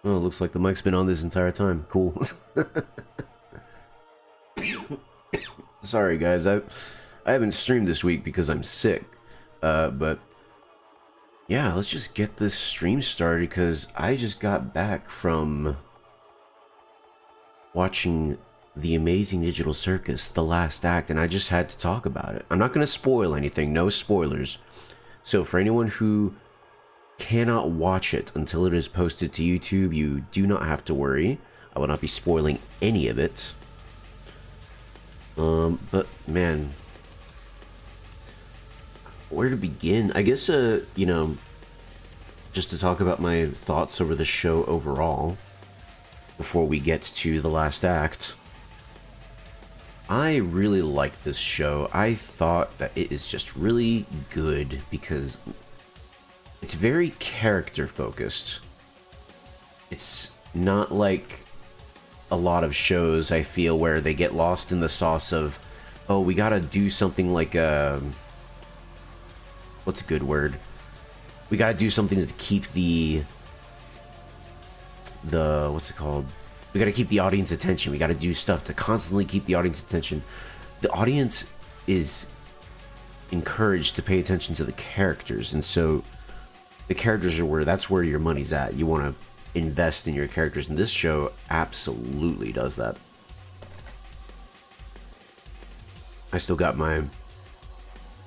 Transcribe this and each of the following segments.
Oh, it looks like the mic's been on this entire time. Cool. Sorry, guys. I haven't streamed this week because I'm sick. But yeah, let's just get this stream started because I just got back from watching The Amazing Digital Circus, the last act, and I just had to talk about it. I'm not going to spoil anything, no spoilers. So for anyone who cannot watch it until it is posted to YouTube, you do not have to worry. I will not be spoiling any of it. But man, where to begin? I guess, you know, just to talk about my thoughts over the show overall, before we get to the last act. I really like this show. I thought that it is just really good because it's very character focused. It's not like a lot of shows, I feel, where they get lost in the sauce of, oh, we gotta do something like what's a good word? We gotta do something to keep the what's it called? We gotta keep the audience attention. We gotta do stuff to constantly keep the audience attention. The audience is encouraged to pay attention to the characters, and so the characters are that's where your money's at. You want to invest in your characters, and this show absolutely does that. I still got my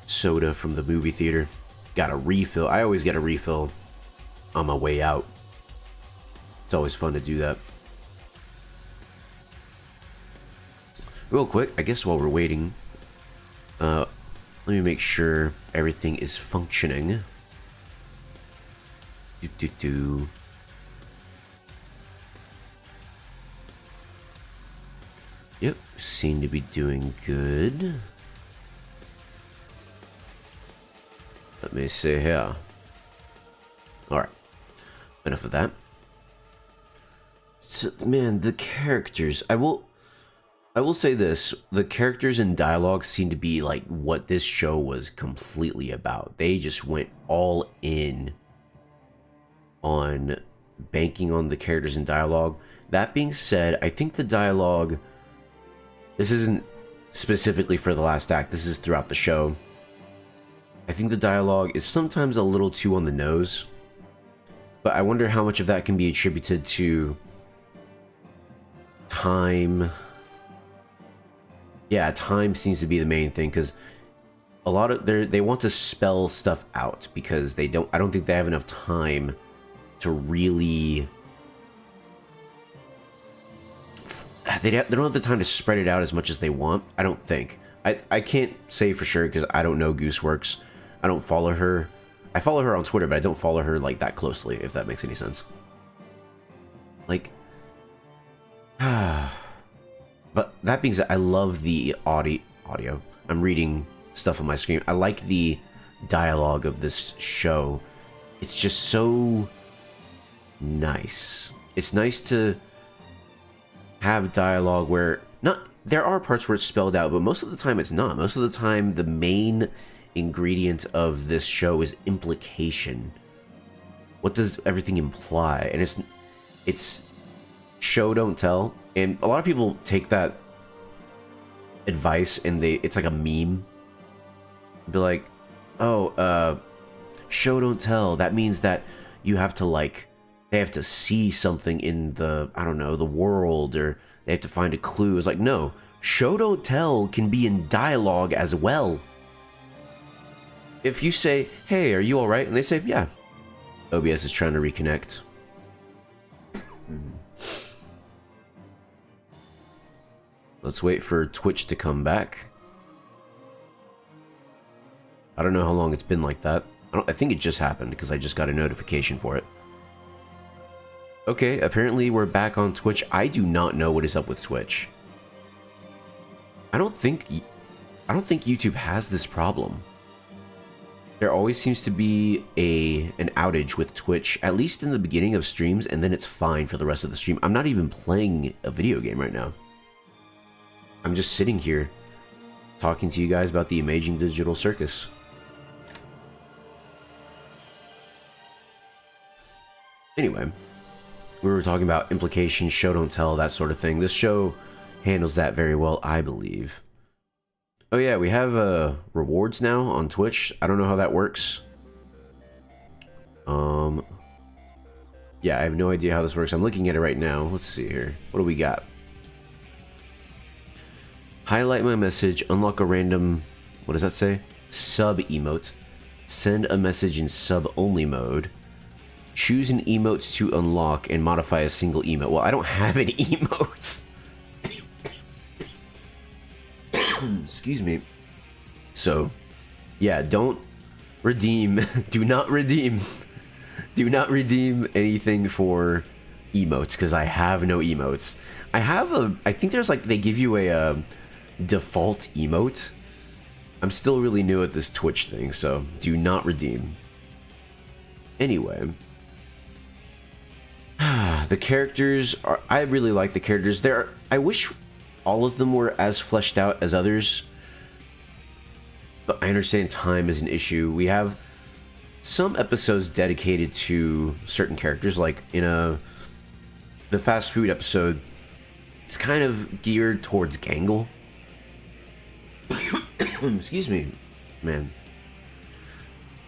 soda from the movie theater. Got a refill. I always get a refill on my way out. It's always fun to do that. Real quick, I guess while we're waiting, let me make sure everything is functioning. Yep, seem to be doing good. Let me see here. Alright, enough of that. So, man, the characters, I will say this, the characters and dialogue seem to be like what this show was completely about. They just went all in on banking on the characters and dialogue. That being said, I think the dialogue, this isn't specifically for the last act, this is throughout the show. I think the dialogue is sometimes a little too on the nose, but I wonder how much of that can be attributed to time. Yeah, time seems to be the main thing, because a lot of they want to spell stuff out because I don't think they have enough time to really, they don't have the time to spread it out as much as they want. I don't think. I can't say for sure because I don't know Gooseworks. I don't follow her. I follow her on Twitter, but I don't follow her like that closely, if that makes any sense. Like, but that being said, I love the audio. I'm reading stuff on my screen. I like the dialogue of this show. It's just so nice. It's nice to have dialogue where there are parts where it's spelled out, but most of the time it's not. Most of the time the main ingredient of this show is implication. What does everything imply? And it's show don't tell. And a lot of people take that advice and it's like a meme. Be like, oh, show don't tell. That means that you have to, like, they have to see something in the, I don't know, the world, or they have to find a clue. It's like, no, show don't tell can be in dialogue as well. If you say, hey, are you alright? And they say, yeah. OBS is trying to reconnect. Let's wait for Twitch to come back. I don't know how long it's been like that. I think it just happened because I just got a notification for it. Okay, apparently we're back on Twitch. I do not know what is up with Twitch. I don't think YouTube has this problem. There always seems to be an outage with Twitch, at least in the beginning of streams, and then it's fine for the rest of the stream. I'm not even playing a video game right now. I'm just sitting here talking to you guys about the Amazing Digital Circus. Anyway, We were talking about implication, show don't tell, that sort of thing. This show handles that very well, I believe. Oh yeah, we have rewards now on Twitch. I don't know how that works. Yeah, I have no idea how this works. I'm looking at it right now. Let's see here. What do we got? Highlight my message, unlock a random, what does that say? Sub emote. Send a message in sub only mode. Choose an emote to unlock and modify a single emote. Well, I don't have any emotes. Excuse me. So, yeah, don't redeem. Do not redeem. Do not redeem anything for emotes, because I have no emotes. I think there's like, they give you a default emote. I'm still really new at this Twitch thing, so do not redeem. Anyway. The characters are, I really like the characters. I wish all of them were as fleshed out as others. But I understand time is an issue. We have some episodes dedicated to certain characters, like in the fast food episode. It's kind of geared towards Gangle. Excuse me, man.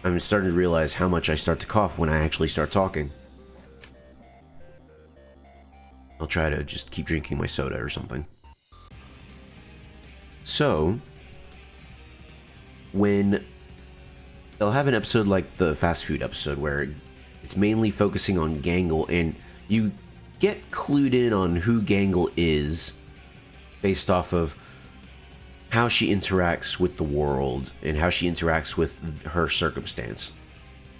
I'm starting to realize how much I start to cough when I actually start talking. I'll try to just keep drinking my soda or something. So, when they'll have an episode like the fast food episode where it's mainly focusing on Gangle, and you get clued in on who Gangle is based off of how she interacts with the world and how she interacts with her circumstance.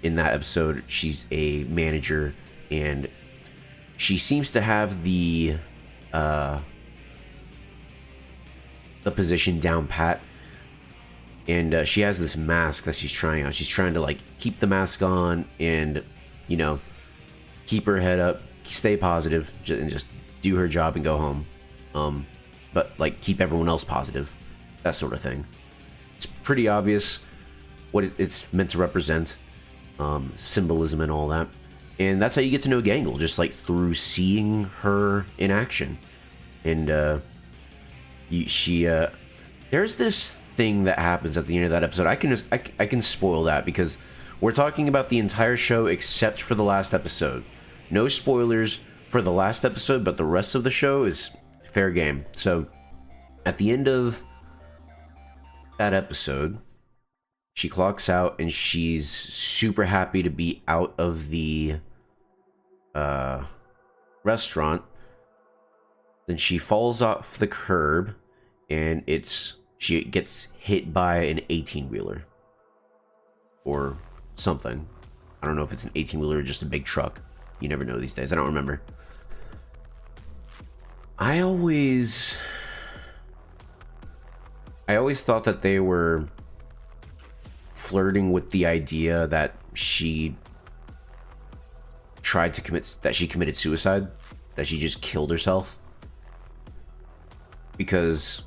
In that episode, she's a manager, and she seems to have the position down pat. And she has this mask that she's trying on. She's trying to like keep the mask on and, you know, keep her head up, stay positive, and just do her job and go home. But like keep everyone else positive, that sort of thing. It's pretty obvious what it's meant to represent, symbolism and all that. And that's how you get to know Gangle, just like through seeing her in action. And there's this thing that happens at the end of that episode. I can spoil that because we're talking about the entire show except for the last episode. No spoilers for the last episode, but the rest of the show is fair game. So at the end of that episode, she clocks out and she's super happy to be out of the restaurant. Then she falls off the curb and she gets hit by an 18-wheeler or something. I don't know if it's an 18-wheeler or just a big truck. You never know these days. I don't remember. I always thought that they were flirting with the idea that she committed suicide, that she just killed herself. Because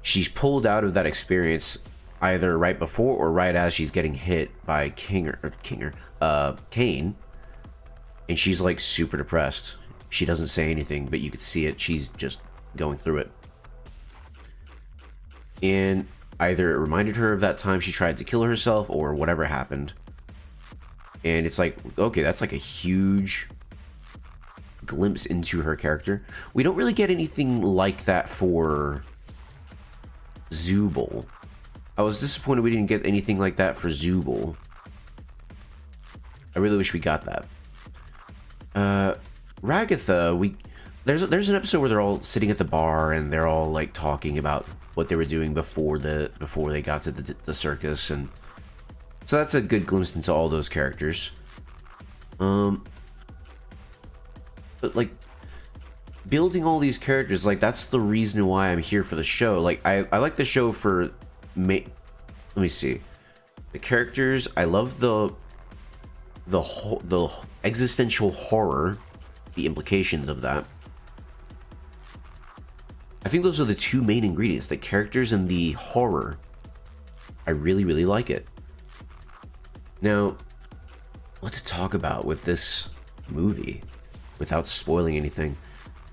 she's pulled out of that experience either right before or right as she's getting hit by Kane, and she's like super depressed. She doesn't say anything, but you could see it. She's just going through it. And either it reminded her of that time she tried to kill herself or whatever happened. And it's like, okay, that's like a huge glimpse into her character. We don't really get anything like that for Zooble. I was disappointed we didn't get anything like that for Zooble. I really wish we got that. Ragatha, there's an episode where they're all sitting at the bar and they're all like talking about what they were doing before they got to the circus, and so that's a good glimpse into all those characters. But like building all these characters, like that's the reason why I'm here for the show. Like I like the show for let me see, the characters. I love the existential horror, the implications of that. I think those are the two main ingredients, the characters and the horror. I really, really like it. Now, what to talk about with this movie, without spoiling anything,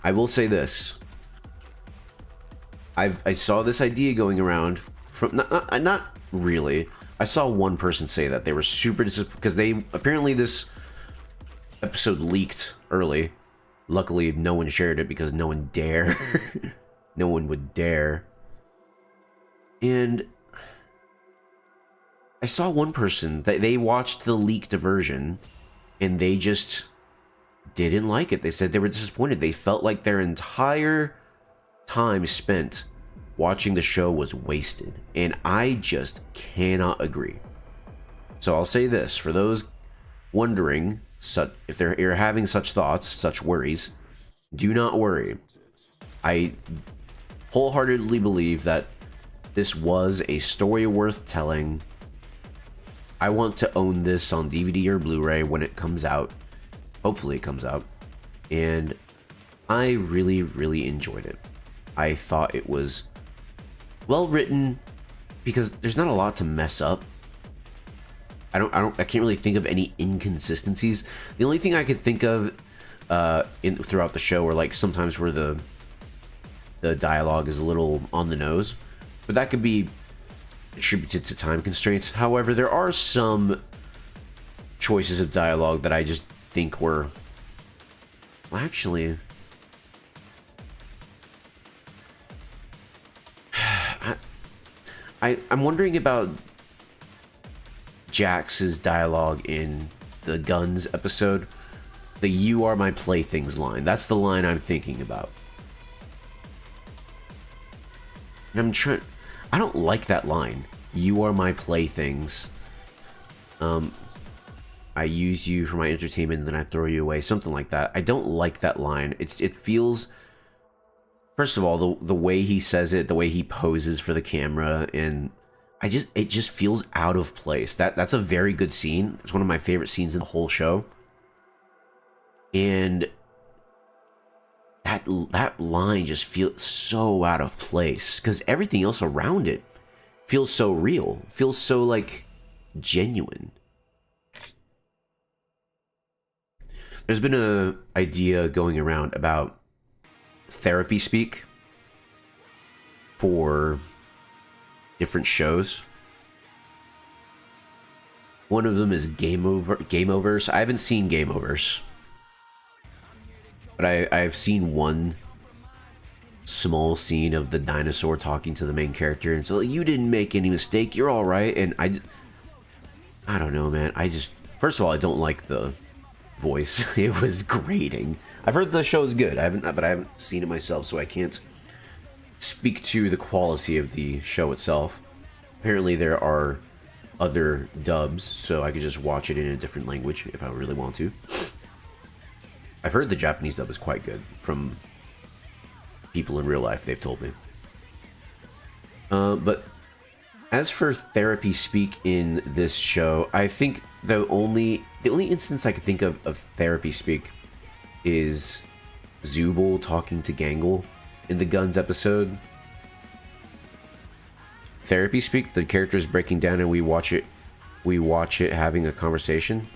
I will say this. I saw this idea going around from not really. I saw one person say that they were super disappointed because they apparently this episode leaked early. Luckily, no one shared it because no one dare. No one would dare. And I saw one person that they watched the leaked version and they just didn't like it. They said they were disappointed. They felt like their entire time spent watching the show was wasted. And I just cannot agree. So I'll say this, for those wondering, if you're having such thoughts, such worries, do not worry. I wholeheartedly believe that this was a story worth telling. I want to own this on DVD or Blu-ray when it comes out. Hopefully it comes out. And I really, really enjoyed it. I thought it was well written because there's not a lot to mess up. I can't really think of any inconsistencies. The only thing I could think of throughout the show are like sometimes where the dialogue is a little on the nose, but that could be attributed to time constraints. However, there are some choices of dialogue that I just think were, well, actually, I'm wondering about Jax's dialogue in the Guns episode. The "You are my playthings" line. That's the line I'm thinking about. And I don't like that line. "You are my playthings. I use you for my entertainment and then I throw you away." Something like that. I don't like that line. It feels, first of all, the way he says it, the way he poses for the camera, and it just feels out of place. That's a very good scene. It's one of my favorite scenes in the whole show. And that line just feels so out of place because everything else around it feels so real, feels so like genuine. There's been a idea going around about therapy speak for different shows. One of them is Game Overs. I haven't seen Game Overs, but I've seen one small scene of the dinosaur talking to the main character, and so like, "You didn't make any mistake. You're all right." And I don't know, man. First of all, I don't like the voice. It was grating. I've heard the show is good. But I haven't seen it myself, so I can't speak to the quality of the show itself. Apparently, there are other dubs, so I could just watch it in a different language if I really want to. I've heard the Japanese dub is quite good from people in real life, they've told me. But as for therapy speak in this show, I think the only instance I could think of therapy speak is Zubul talking to Gangle in the Guns episode. Therapy speak, the character's breaking down and we watch it having a conversation.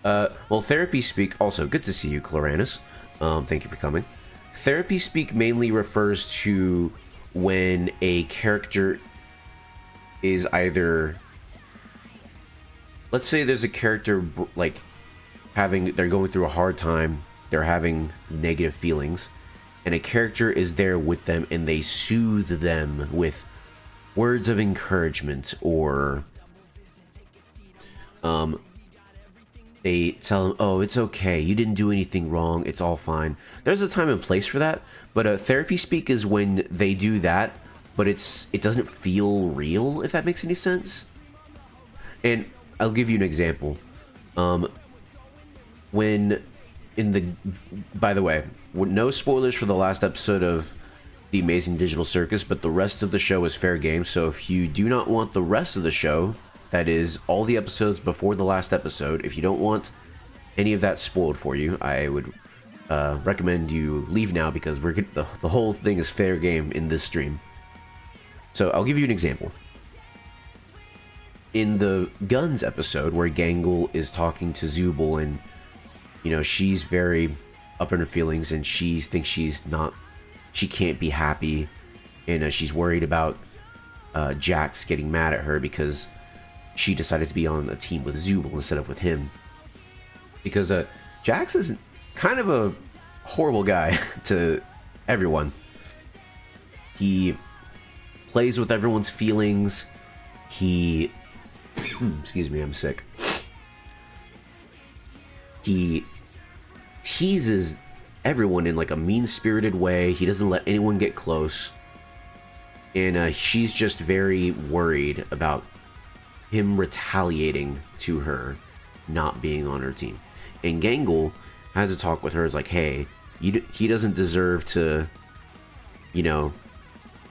Well, therapy speak, also good to see you, Cloranus. Thank you for coming. Therapy speak mainly refers to when a character is either, let's say there's a character like they're going through a hard time, they're having negative feelings, and a character is there with them and they soothe them with words of encouragement, or they tell them, "Oh, it's okay, you didn't do anything wrong, it's all fine." There's a time and place for that, but therapy speak is when they do that, but it doesn't feel real, if that makes any sense. And I'll give you an example. By the way, no spoilers for the last episode of The Amazing Digital Circus, but the rest of the show is fair game, so if you do not want the rest of the show, that is all the episodes before the last episode, if you don't want any of that spoiled for you, I would recommend you leave now, because the whole thing is fair game in this stream. So I'll give you an example. In the Guns episode, where Gangle is talking to Zubul and you know, she's very up in her feelings, and she thinks she can't be happy, and she's worried about Jax getting mad at her because she decided to be on a team with Zubul instead of with him. Because Jax is kind of a horrible guy to everyone. He plays with everyone's feelings. He excuse me, I'm sick. He teases everyone in like a mean-spirited way. He doesn't let anyone get close. And she's just very worried about him retaliating to her not being on her team. And Gangle has a talk with her. It's like, hey, he doesn't deserve to, you know,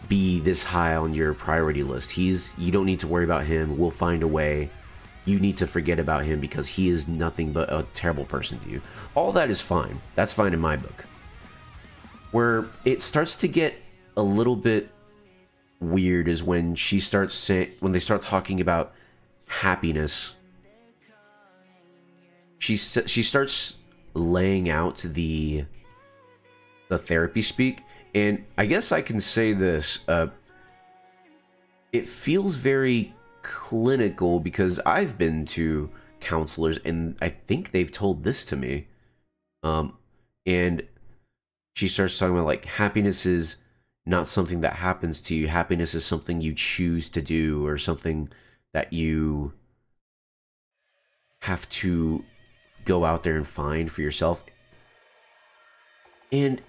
be this high on your priority list. You don't need to worry about him. We'll find a way. You need to forget about him because he is nothing but a terrible person to you. All that is fine. That's fine in my book. Where it starts to get a little bit weird is when when they start talking about happiness. She starts laying out the therapy speak, and I guess I can say this. It feels very clinical because I've been to counselors, and I think they've told this to me. And she starts talking about like happiness is not something that happens to you. Happiness is something you choose to do, or something that you have to go out there and find for yourself. And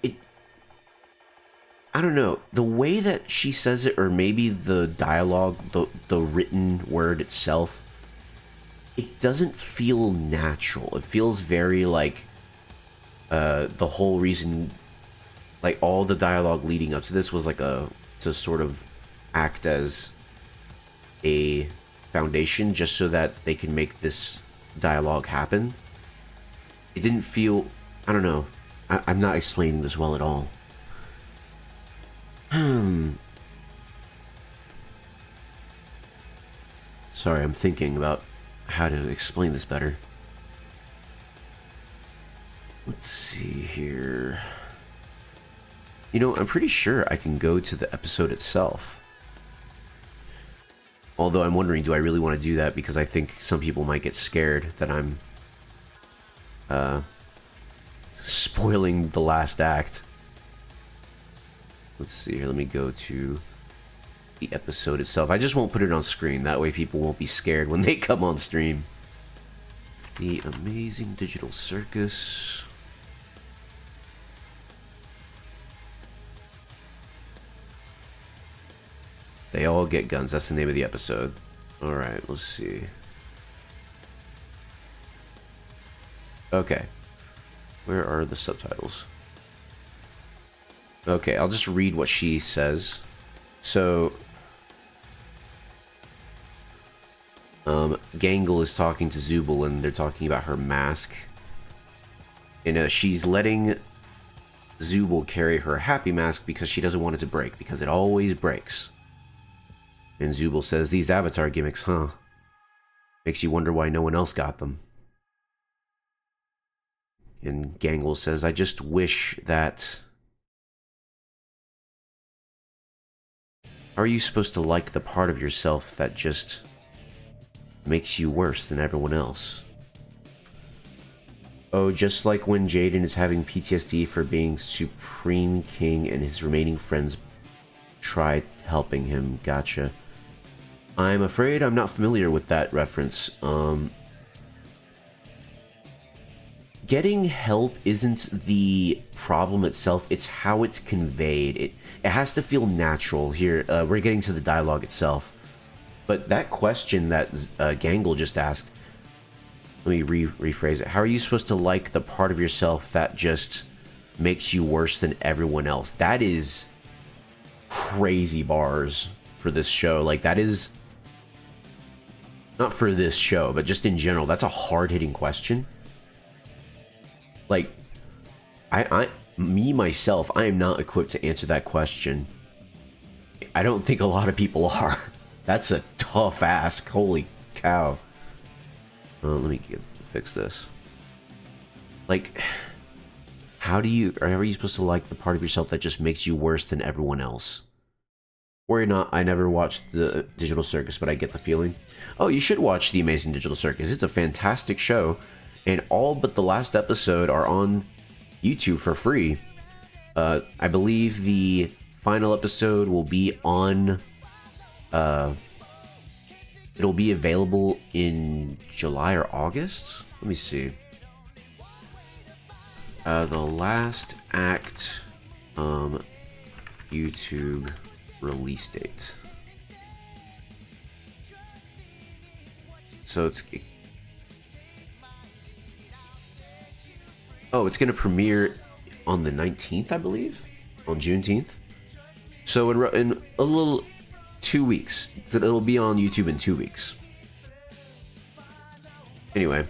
I don't know, the way that she says it, or maybe the dialogue, the written word itself, it doesn't feel natural. It feels very like the whole reason, like all the dialogue leading up to this was like to sort of act as a foundation just so that they can make this dialogue happen. It didn't feel, I don't know, I'm not explaining this well at all. Sorry, I'm thinking about how to explain this better. Let's see here. You know, I'm pretty sure I can go to the episode itself. Although I'm wondering, do I really want to do that? Because I think some people might get scared that I'm spoiling the last act. Let's see here, let me go to the episode itself. I just won't put it on screen, that way people won't be scared when they come on stream. The Amazing Digital Circus. They all get guns, that's the name of the episode. Alright, let's see. Okay. Where are the subtitles? Okay, I'll just read what she says. So, Gangle is talking to Zubul, and they're talking about her mask. And she's letting Zubul carry her happy mask because she doesn't want it to break, because it always breaks. And Zubul says, these avatar gimmicks, huh? Makes you wonder why no one else got them. And Gangle says, I just wish that... How are you supposed to like the part of yourself that just makes you worse than everyone else? Oh, just like when Jaden is having PTSD for being Supreme King and his remaining friends tried helping him. Gotcha. I'm afraid I'm not familiar with that reference. Getting help isn't the problem itself, it's how it's conveyed. It has to feel natural. Here, we're getting to the dialogue itself. But that question that Gangle just asked, let me rephrase it. How are you supposed to like the part of yourself that just makes you worse than everyone else? That is crazy bars for this show. Like, that is... Not for this show, but just in general, that's a hard-hitting question. Like, myself, I am not equipped to answer that question. I don't think a lot of people are. That's a tough ask. Holy cow. Let me fix this. Like, how are you supposed to like the part of yourself that just makes you worse than everyone else? Or not, I never watched the Digital Circus, but I get the feeling. Oh, you should watch The Amazing Digital Circus. It's a fantastic show, and all but the last episode are on YouTube for free. I believe the final episode will be on, it'll be available in July or August? Let me see. The last act, YouTube release date. So it's gonna premiere on the 19th, I believe, on Juneteenth. So in a little 2 weeks, it'll be on YouTube in 2 weeks. Anyway,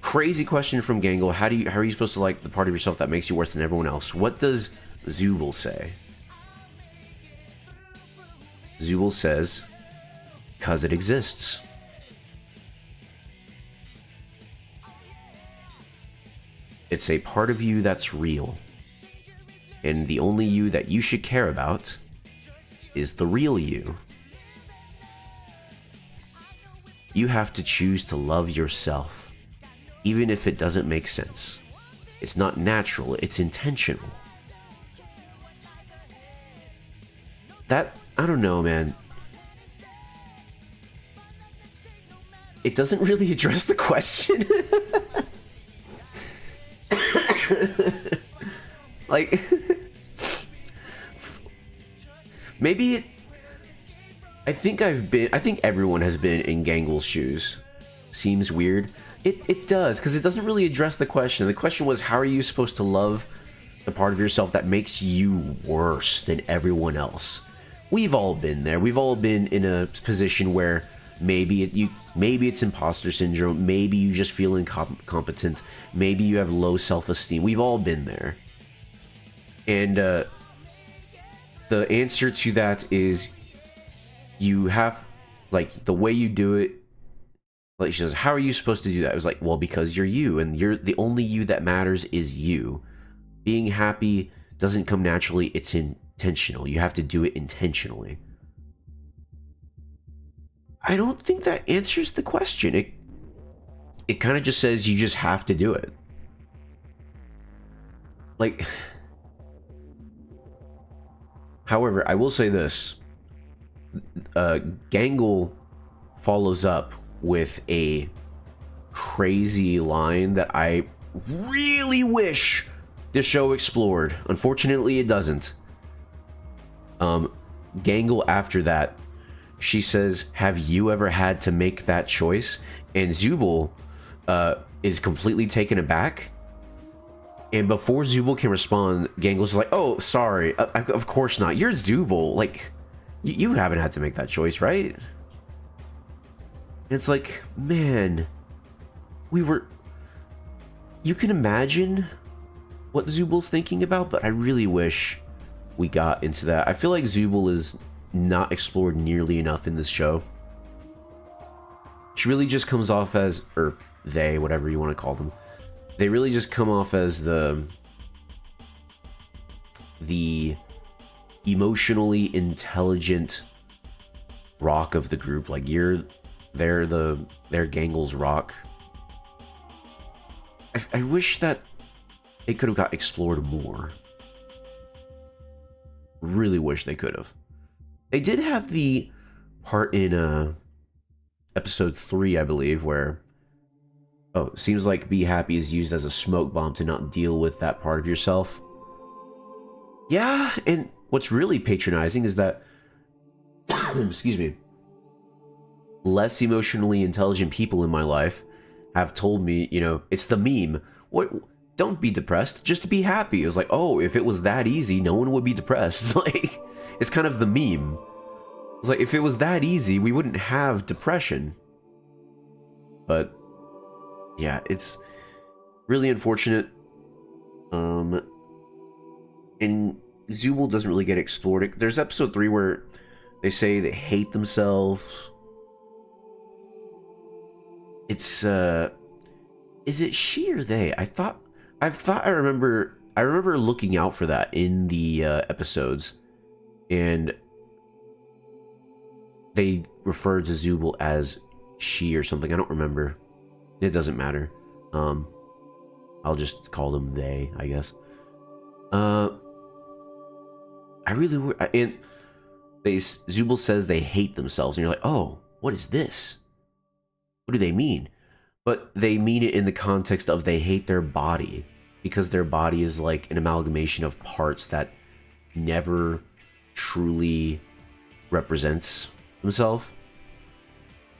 crazy question from Gangle. How are you supposed to like the part of yourself that makes you worse than everyone else? What does Zubul say? Zubul says, "'Cause it exists." It's a part of you that's real. And the only you that you should care about is the real you. You have to choose to love yourself, even if it doesn't make sense. It's not natural, it's intentional. That, I don't know, man. It doesn't really address the question. Like, maybe it... I think everyone has been in Gangle's shoes. Seems weird. It does, because it doesn't really address the question. The question was, how are you supposed to love the part of yourself that makes you worse than everyone else? We've all been there. We've all been in a position where maybe it's imposter syndrome, maybe you just feel incompetent, maybe you have low self-esteem. We've all been there. And the answer to that is, you have, like, the way you do it, like, she says, how are you supposed to do that? It was like, well, because you're you, and you're the only you that matters is you. Being happy doesn't come naturally, it's intentional. You have to do it intentionally. I don't think that answers the question. It kind of just says you just have to do it. Like, however, I will say this. Gangle follows up with a crazy line that I really wish the show explored. Unfortunately, it doesn't. Gangle, after that, she says, have you ever had to make that choice? And Zubul is completely taken aback. And before Zubul can respond, Gangle's like, oh, sorry, of course not. You're Zubul. Like, you haven't had to make that choice, right? And it's like, man, you can imagine what Zubul's thinking about, but I really wish we got into that. I feel like Zubul is not explored nearly enough in this show. She really just comes off as, or they, whatever you want to call them, they really just come off as the emotionally intelligent rock of the group. Like, they're Gangle's rock. I wish that it could have got explored more. Really wish they could have. They did have the part in episode 3, I believe, where, oh, seems like be happy is used as a smoke bomb to not deal with that part of yourself. Yeah, and what's really patronizing is that, excuse me, less emotionally intelligent people in my life have told me, you know, it's the meme. What? Don't be depressed, just be happy. It was like, oh, if it was that easy, no one would be depressed. Like, it's kind of the meme. It was like, if it was that easy, we wouldn't have depression. But yeah, it's really unfortunate. And Zubul doesn't really get explored. There's episode 3 where they say they hate themselves. It's Is it she or they? I remember looking out for that in the episodes, and they referred to Zubul as she or something. I don't remember. It doesn't matter. I'll just call them they, I guess. Zubul says they hate themselves, and you're like, oh, what is this? What do they mean? But they mean it in the context of they hate their body, because their body is like an amalgamation of parts that never truly represents themselves.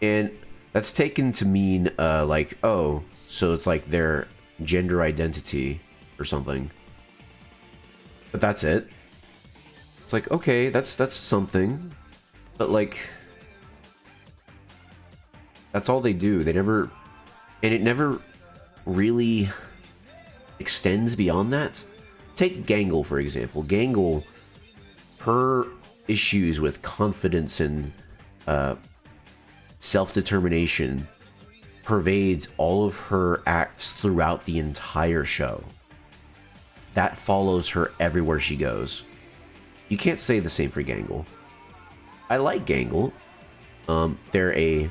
And that's taken to mean like, oh, so it's like their gender identity or something. But that's it. It's like, okay, that's something. But like, that's all they do. They never, and it never really extends beyond that. Take Gangle, for example. Gangle, her issues with confidence and self-determination pervades all of her acts throughout the entire show. That follows her everywhere she goes. You can't say the same for Gangle. I like Gangle. They're a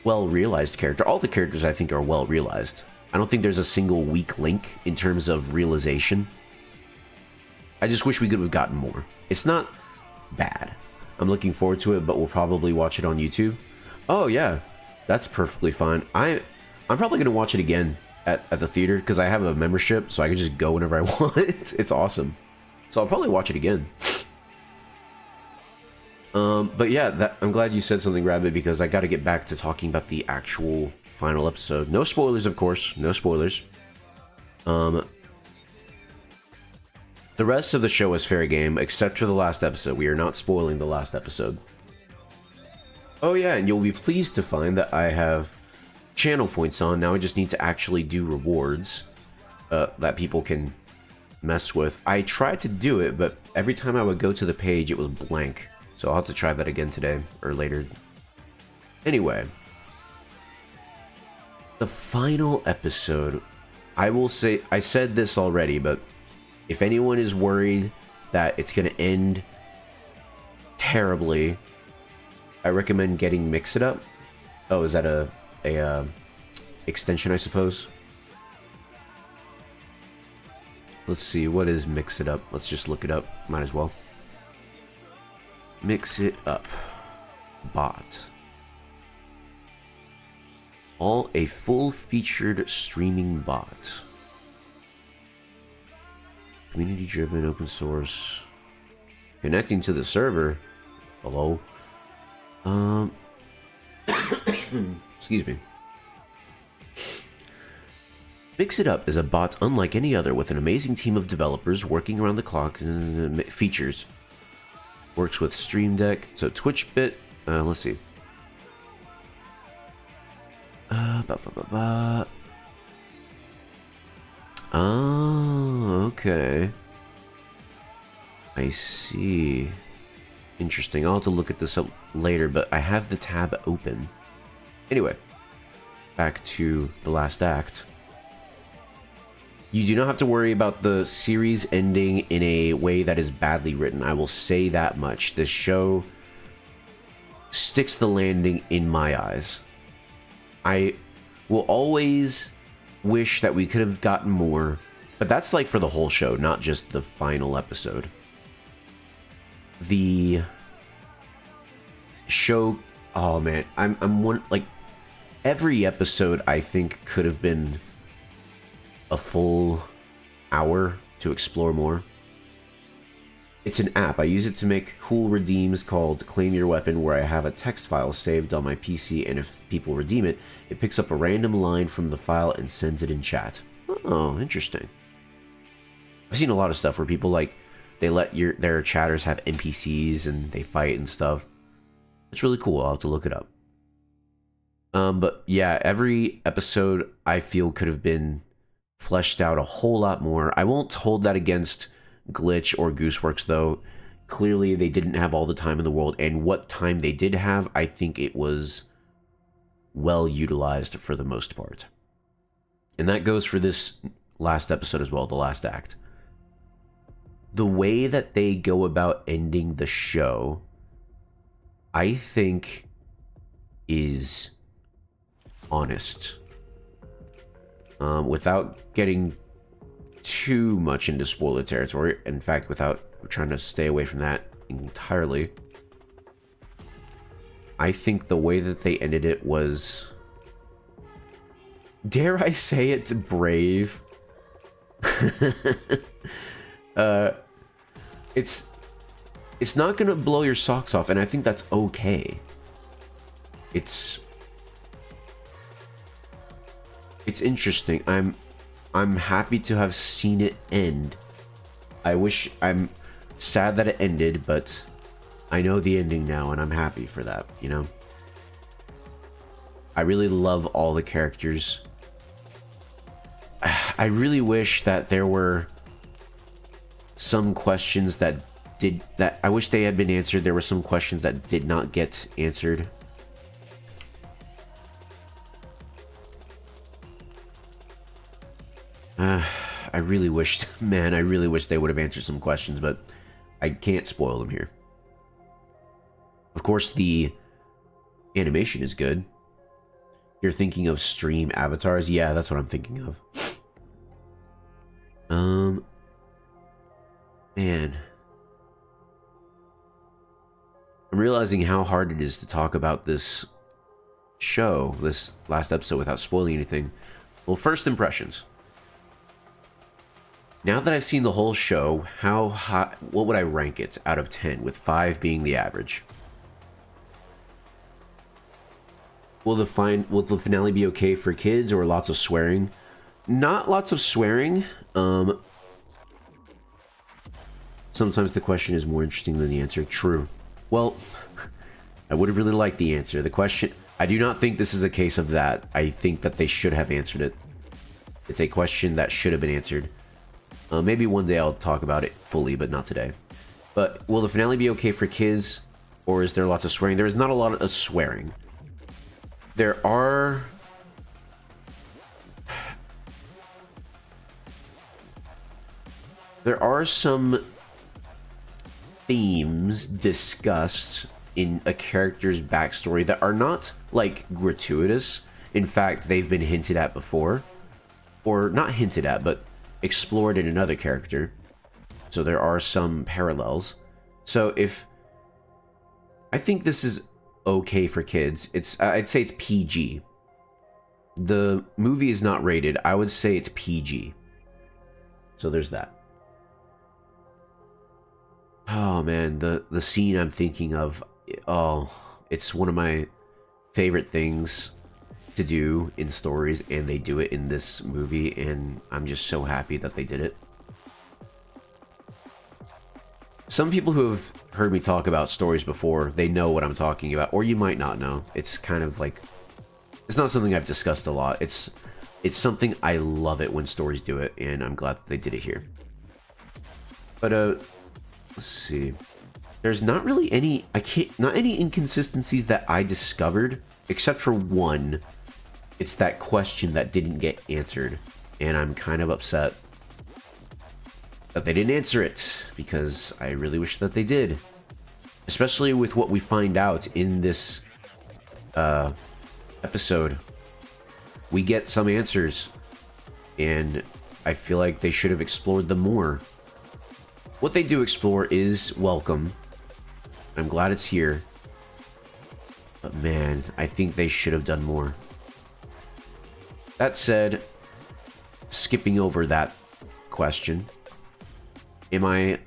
well-realized character. All the characters, I think, are well-realized. I don't think there's a single weak link in terms of realization. I just wish we could have gotten more. It's not bad. I'm looking forward to it, but we'll probably watch it on YouTube. Oh, yeah. That's perfectly fine. I'm probably going to watch it again at the theater, because I have a membership, so I can just go whenever I want. It's awesome. So I'll probably watch it again. But yeah, I'm glad you said something, Rabbit, because I got to get back to talking about the actual final episode. No spoilers, of course. No spoilers. The rest of the show is fair game, except for the last episode. We are not spoiling the last episode. Oh yeah, and you'll be pleased to find that I have channel points on. Now I just need to actually do rewards that people can mess with. I tried to do it, but every time I would go to the page, it was blank. So I'll have to try that again today or later. Anyway, the final episode, I will say, I said this already, but if anyone is worried that it's going to end terribly, I recommend getting Mix It Up. Oh, is that a extension, I suppose? Let's see, what is Mix It Up? Let's just look it up. Might as well. Mix It Up. Bot. All a full-featured streaming bot. Community-driven, open source. Connecting to the server. Hello? Excuse me. Mix It Up is a bot unlike any other, with an amazing team of developers working around the clock. Features. Works with Stream Deck, so TwitchBit. Let's see. Oh, okay. I see. Interesting. I'll have to look at this up later, but I have the tab open. Anyway, back to the last act. You do not have to worry about the series ending in a way that is badly written. I will say that much. This show sticks the landing in my eyes. I will always wish that we could have gotten more, but that's like for the whole show, not just the final episode. The show, oh man, I'm one, like, every episode I think could have been a full hour to explore more. It's an app. I use it to make cool redeems called Claim Your Weapon, where I have a text file saved on my PC, and if people redeem it, it picks up a random line from the file and sends it in chat. Oh, interesting. I've seen a lot of stuff where people, like, they let their chatters have NPCs and they fight and stuff. It's really cool. I'll have to look it up. But yeah, every episode I feel could have been fleshed out a whole lot more. I won't hold that against Glitch or Gooseworks, though. Clearly, they didn't have all the time in the world, and what time they did have, I think it was well utilized for the most part. And that goes for this last episode as well, the last act. The way that they go about ending the show, I think, is honest. Without getting too much into spoiler territory, in fact, without trying to stay away from that entirely, I think the way that they ended it was, dare I say it, brave. It's not gonna blow your socks off, and I think that's okay. It's interesting. I'm happy to have seen it end. I'm sad that it ended, but I know the ending now, and I'm happy for that, you know? I really love all the characters. I really wish that there were some questions that I wish they had been answered. There were some questions that did not get answered. I really wish, man, I really wish they would have answered some questions, but I can't spoil them here. Of course, the animation is good. You're thinking of stream avatars? Yeah, that's what I'm thinking of. Man. I'm realizing how hard it is to talk about this show, this last episode, without spoiling anything. Well, first impressions. Now that I've seen the whole show, how high, what would I rank it out of 10, with 5 being the average? Will the finale be okay for kids, or lots of swearing? Not lots of swearing. Sometimes the question is more interesting than the answer. True. Well, I would have really liked the answer. The question, I do not think this is a case of that. I think that they should have answered it. It's a question that should have been answered. Maybe one day I'll talk about it fully, but not today. But will the finale be okay for kids, or is there lots of swearing? There is not a lot of swearing. There are some themes discussed in a character's backstory that are not, like, gratuitous. In fact, they've been hinted at before. Or not hinted at, but explored in another character. So there are some parallels. So I think this is okay for kids. I'd say it's PG. The movie is not rated. I would say it's PG. So there's that. Oh man, the scene I'm thinking of, oh, it's one of my favorite things to do in stories, and they do it in this movie, and I'm just so happy that they did it. Some people who have heard me talk about stories before, they know what I'm talking about, or you might not know. It's kind of like, it's not something I've discussed a lot. It's something I love it when stories do it, and I'm glad that they did it here. But let's see. There's not really any, not any inconsistencies that I discovered, except for one. It's that question that didn't get answered, and I'm kind of upset that they didn't answer it, because I really wish that they did. Especially with what we find out in this episode. We get some answers, and I feel like they should have explored them more. What they do explore is welcome. I'm glad it's here. But man, I think they should have done more. That said, skipping over that question, am I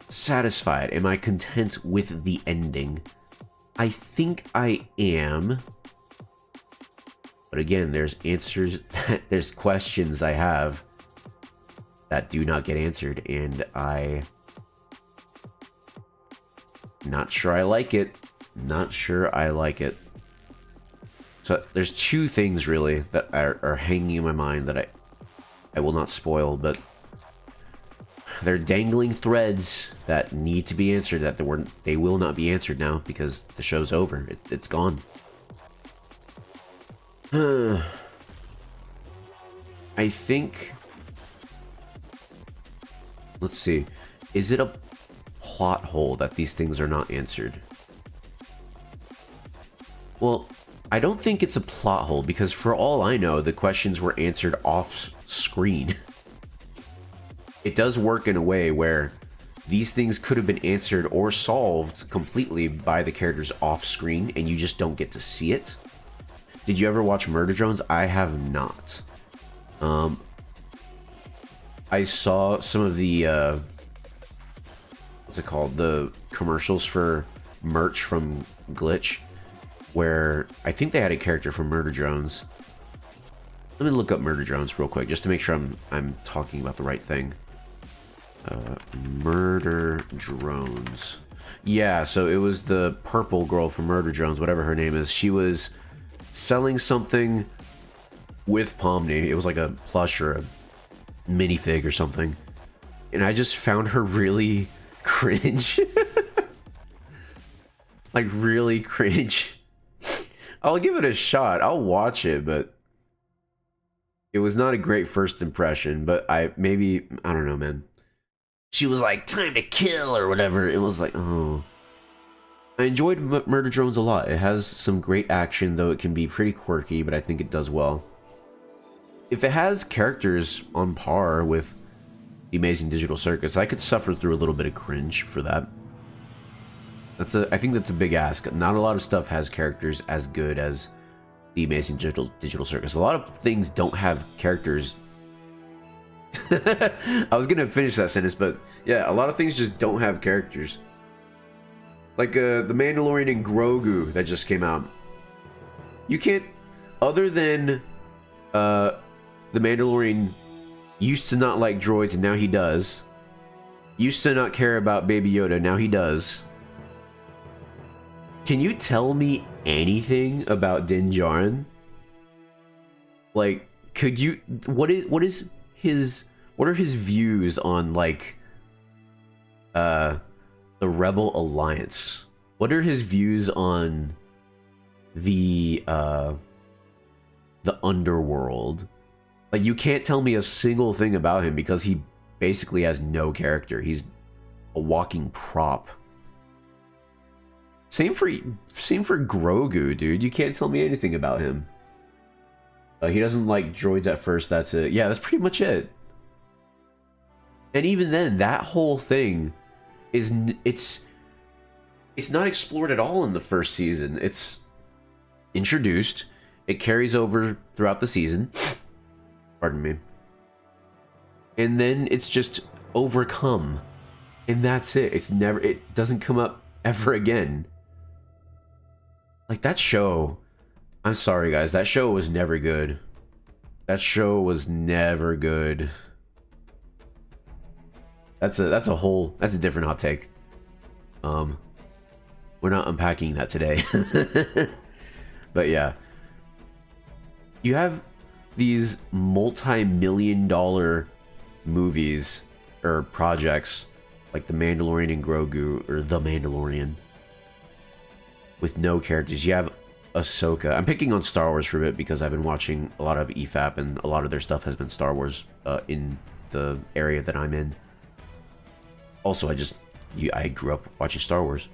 satisfied? Am I content with the ending? I think I am. But again, there's there's questions I have that do not get answered, and I'm not sure I like it. Not sure I like it. So there's two things really that are hanging in my mind that I will not spoil, but they're dangling threads that need to be answered, that they will not be answered now because the show's over. It's gone. I think... Let's see. Is it a plot hole that these things are not answered? Well, I don't think it's a plot hole, because for all I know, the questions were answered off screen. It does work in a way where these things could have been answered or solved completely by the characters off screen, and you just don't get to see it. Did you ever watch Murder Drones? I have not. I saw some of the, what's it called? The commercials for merch from Glitch, where I think they had a character from Murder Drones. Let me look up Murder Drones real quick, just to make sure I'm talking about the right thing. Murder Drones. Yeah, so it was the purple girl from Murder Drones, whatever her name is. She was selling something with Pomni. It was like a plush or a minifig or something. And I just found her really cringe. Like, really cringe. I'll give it a shot. I'll watch it, but it was not a great first impression. But I don't know, man. She was like, time to kill or whatever. It was like, oh. I enjoyed Murder Drones a lot. It has some great action, though it can be pretty quirky, but I think it does well. If it has characters on par with The Amazing Digital Circus, I could suffer through a little bit of cringe for that. I think that's a big ask. Not a lot of stuff has characters as good as The Amazing Digital Circus. A lot of things don't have characters. I was gonna finish that sentence, but yeah, a lot of things just don't have characters. Like The Mandalorian and Grogu that just came out. You can't, other than The Mandalorian used to not like droids and now he does. Used to not care about Baby Yoda, now he does. Can you tell me anything about Din Djarin? Like, could you, what are his views on, like, the Rebel Alliance? What are his views on the underworld? Like, you can't tell me a single thing about him because he basically has no character. He's a walking prop. Same for Grogu, dude. You can't tell me anything about him. He doesn't like droids at first. That's it. Yeah, that's pretty much it. And even then, that whole thing is it's not explored at all in the first season. It's introduced. It carries over throughout the season. Pardon me. And then it's just overcome. And that's it. It doesn't come up ever again. Like, that show, I'm sorry guys, that show was never good. That show was never good. That's a different hot take. We're not unpacking that today. But yeah. You have these multi-million-dollar movies or projects like The Mandalorian and Grogu, or The Mandalorian, with no characters. You have Ahsoka. I'm picking on Star Wars for a bit because I've been watching a lot of EFAP and a lot of their stuff has been Star Wars in the area that I'm in. Also, I grew up watching Star Wars.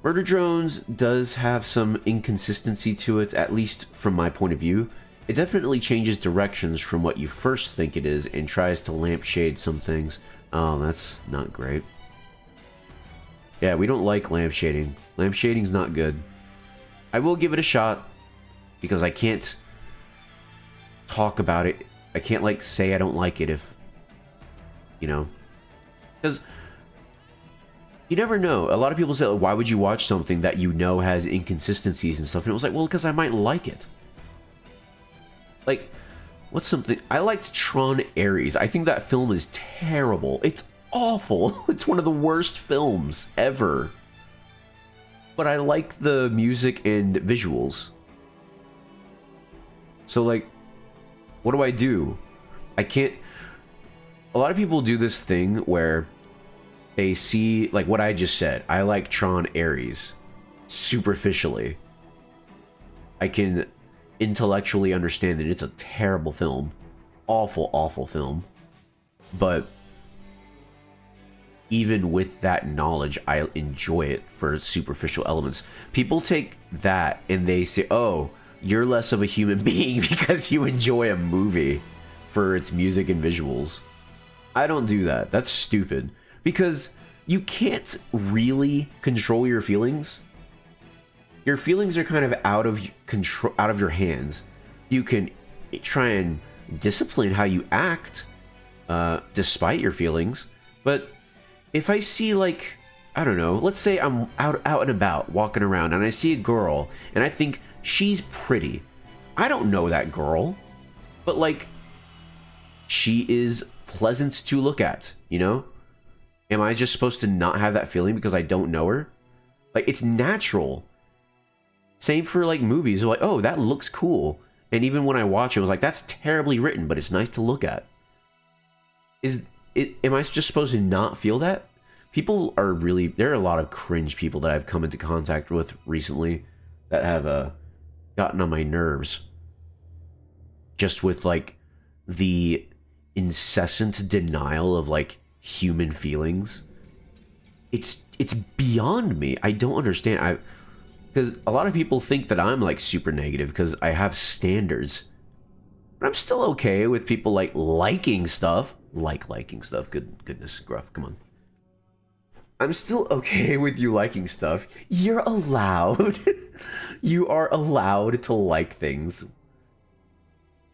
Murder Drones does have some inconsistency to it, at least from my point of view. It definitely changes directions from what you first think it is and tries to lampshade some things. Oh, that's not great. Yeah, we don't like lampshading. Lampshading's not good. I will give it a shot because I can't talk about it. I can't, like, say I don't like it if, you know, because you never know. A lot of people say, why would you watch something that you know has inconsistencies and stuff? And it was like, well, because I might like it. Like, what's something? I liked Tron Ares. I think that film is terrible. It's awful. It's one of the worst films ever. But I like the music and visuals. So, like, what do? I can't... A lot of people do this thing where they see, like what I just said. I like Tron Ares superficially. I can intellectually understand that it's a terrible film. awful, awful film. But even with that knowledge, I enjoy it for superficial elements. People take that and they say, oh, you're less of a human being because you enjoy a movie for its music and visuals. I don't do that. That's stupid. Because you can't really control your feelings. Your feelings are kind of out of control, out of your hands. You can try and discipline how you act, despite your feelings. But if I see, like, I don't know, let's say I'm out and about, walking around, and I see a girl, and I think she's pretty. I don't know that girl, but, like, she is pleasant to look at, you know? Am I just supposed to not have that feeling because I don't know her? Like, it's natural. Same for, like, movies. Like, oh, that looks cool. And even when I watch it, I was like, that's terribly written, but it's nice to look at. Am I just supposed to not feel that? People are really... There are a lot of cringe people that I've come into contact with recently that have gotten on my nerves. Just with, like, the incessant denial of, like, human feelings. It's beyond me. I don't understand. Because a lot of people think that I'm, like, super negative because I have standards. But I'm still okay with people, like, liking stuff. Liking stuff. Goodness, Gruff, come on. I'm still okay with you liking stuff. You're allowed. You are allowed to like things.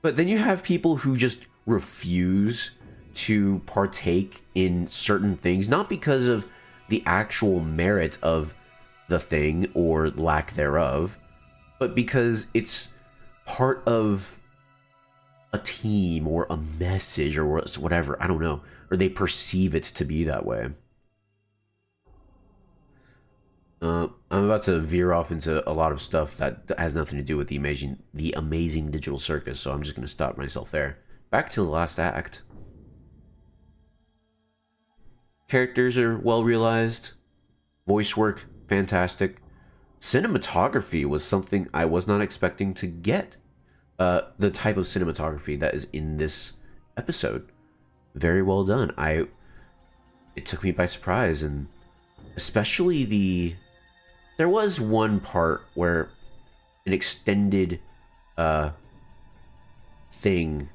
But then you have people who just refuse to partake in certain things, not because of the actual merit of the thing or lack thereof, but because it's part of a team or a message or whatever. I don't know. Or they perceive it to be that way. I'm about to veer off into a lot of stuff that has nothing to do with the amazing digital circus, so I'm just going to stop myself there. Back to the last act. Characters are well realized. Voice work, fantastic. Cinematography was something I was not expecting to get. The type of cinematography that is in this episode. Very well done. It took me by surprise, and especially there was one part where an extended thing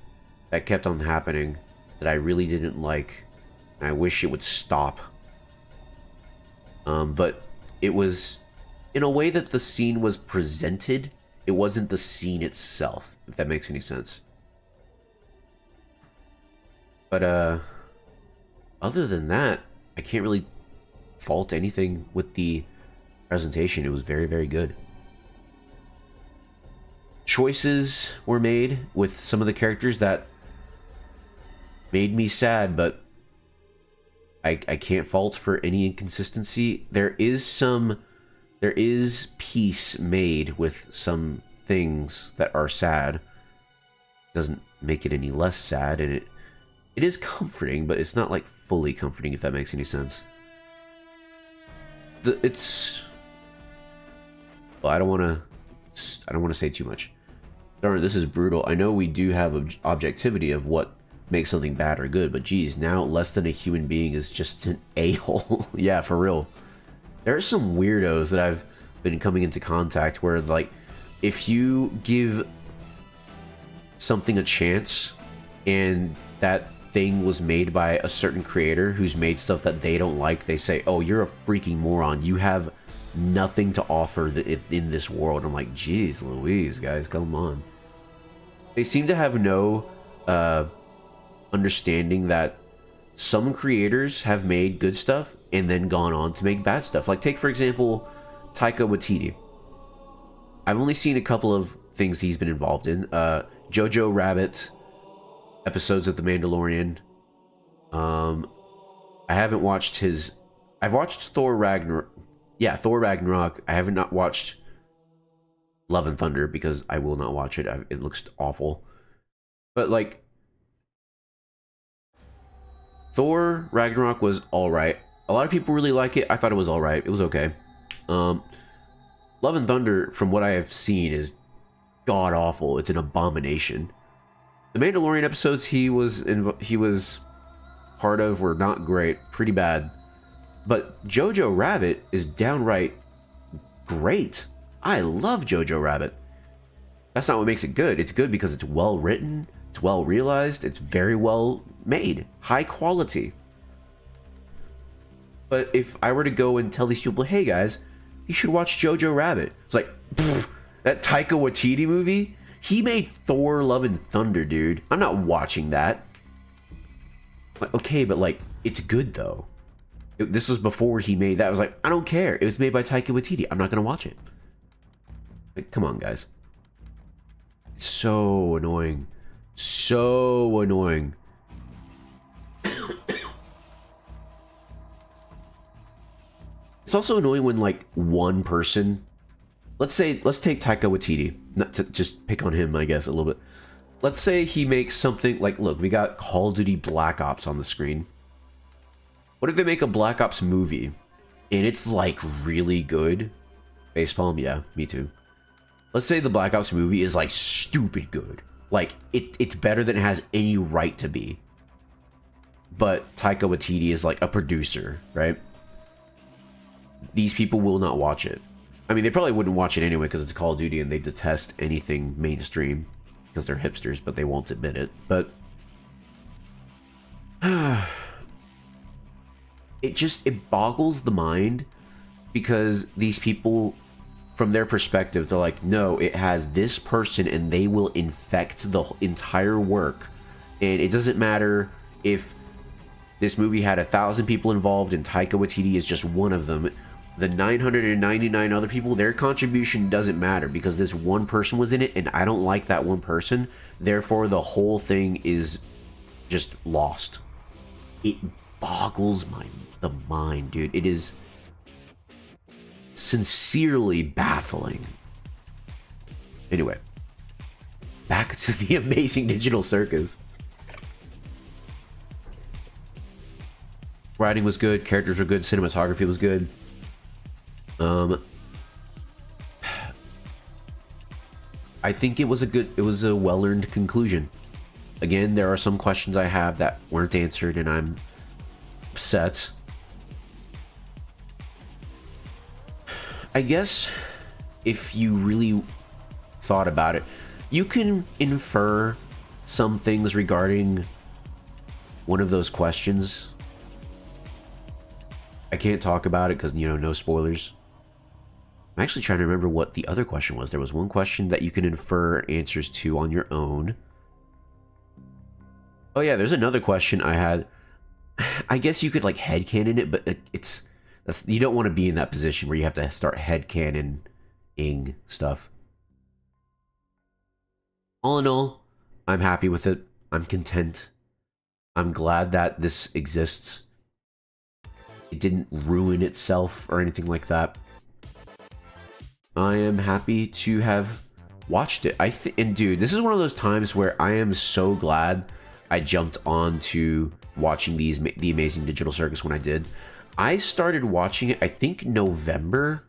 that kept on happening that I really didn't like. And I wish it would stop. But it was in a way that the scene was presented. It wasn't the scene itself, if that makes any sense. But other than that, I can't really fault anything with the presentation. It was very, very good. Choices were made with some of the characters that made me sad, but I can't fault for any inconsistency. There is peace made with some things that are sad. Doesn't make it any less sad, and it is comforting, but it's not like fully comforting, if that makes any sense. Well, I don't want to say too much. Darn, this is brutal. I know we do have objectivity of what makes something bad or good, but geez, now less than a human being is just an a-hole. Yeah, for real. There are some weirdos that I've been coming into contact where, like, if you give something a chance and that thing was made by a certain creator who's made stuff that they don't like, they say, oh, you're a freaking moron. You have nothing to offer in this world. I'm like, geez Louise, guys, come on. They seem to have no understanding that some creators have made good stuff and then gone on to make bad stuff. Like, take, for example, Taika Waititi. I've only seen a couple of things he's been involved in. Jojo Rabbit, episodes of The Mandalorian. I haven't watched his... I've watched Thor Ragnarok. Yeah, Thor Ragnarok. I haven't not watched Love and Thunder because I will not watch it. It looks awful. But, like, Thor Ragnarok was alright. A lot of people really like it. I thought it was alright. It was okay. Love and Thunder, from what I have seen, is god-awful. It's an abomination. The Mandalorian episodes he was part of were not great, pretty bad. But Jojo Rabbit is downright great. I love Jojo Rabbit. That's not what makes it good. It's good because it's well written, it's well realized, it's very well made, high quality. But if I were to go and tell these people, hey guys, you should watch Jojo Rabbit, it's like, that Taika Waititi movie? He made Thor Love and Thunder, dude. I'm not watching that. Like, okay, but like, it's good though. This was before he made that. I was like, I don't care. It was made by Taika Waititi. I'm not gonna watch it. Like, come on, guys. It's so annoying. So annoying. It's also annoying when like one person, let's take Taika Waititi, not to just pick on him, I guess, a little bit. Let's say he makes something like, look, we got Call of Duty Black Ops on the screen. What if they make a Black Ops movie and it's like really good? Facepalm, yeah, me too. Let's say the Black Ops movie is like stupid good. Like it's better than it has any right to be. But Taika Waititi is like a producer, right? These people will not watch it. I mean, they probably wouldn't watch it anyway because it's Call of Duty and they detest anything mainstream because they're hipsters, but they won't admit it. But it boggles the mind because these people, from their perspective, they're like, no, it has this person and they will infect the entire work. And it doesn't matter if this movie had 1,000 people involved and Taika Waititi is just one of them. The 999 other people, their contribution doesn't matter because this one person was in it and I don't like that one person. Therefore, the whole thing is just lost. It boggles the mind, dude. It is sincerely baffling. Anyway, back to the amazing digital circus. Writing was good, characters were good, cinematography was good. I think it was a well-earned conclusion. Again, there are some questions I have that weren't answered and I'm upset. I guess if you really thought about it, you can infer some things regarding one of those questions. I can't talk about it because, you know, no spoilers. I'm actually trying to remember what the other question was. There was one question that you can infer answers to on your own. Oh yeah, there's another question I had. I guess you could like headcanon it, but you don't want to be in that position where you have to start headcanoning stuff. All in all, I'm happy with it. I'm content. I'm glad that this exists. It didn't ruin itself or anything like that. I am happy to have watched it. And dude, this is one of those times where I am so glad I jumped on to watching the Amazing Digital Circus when I did. I started watching it, I think November.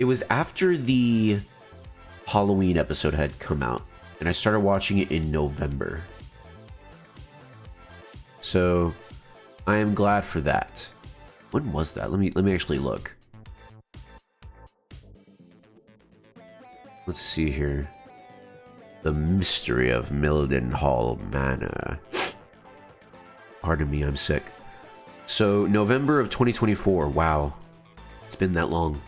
It was after the Halloween episode had come out, and I started watching it in November. So I am glad for that. When was that? Let me actually look. Let's see here. The Mystery of Mildenhall Manor. Pardon me, I'm sick. So, November of 2024. Wow. It's been that long.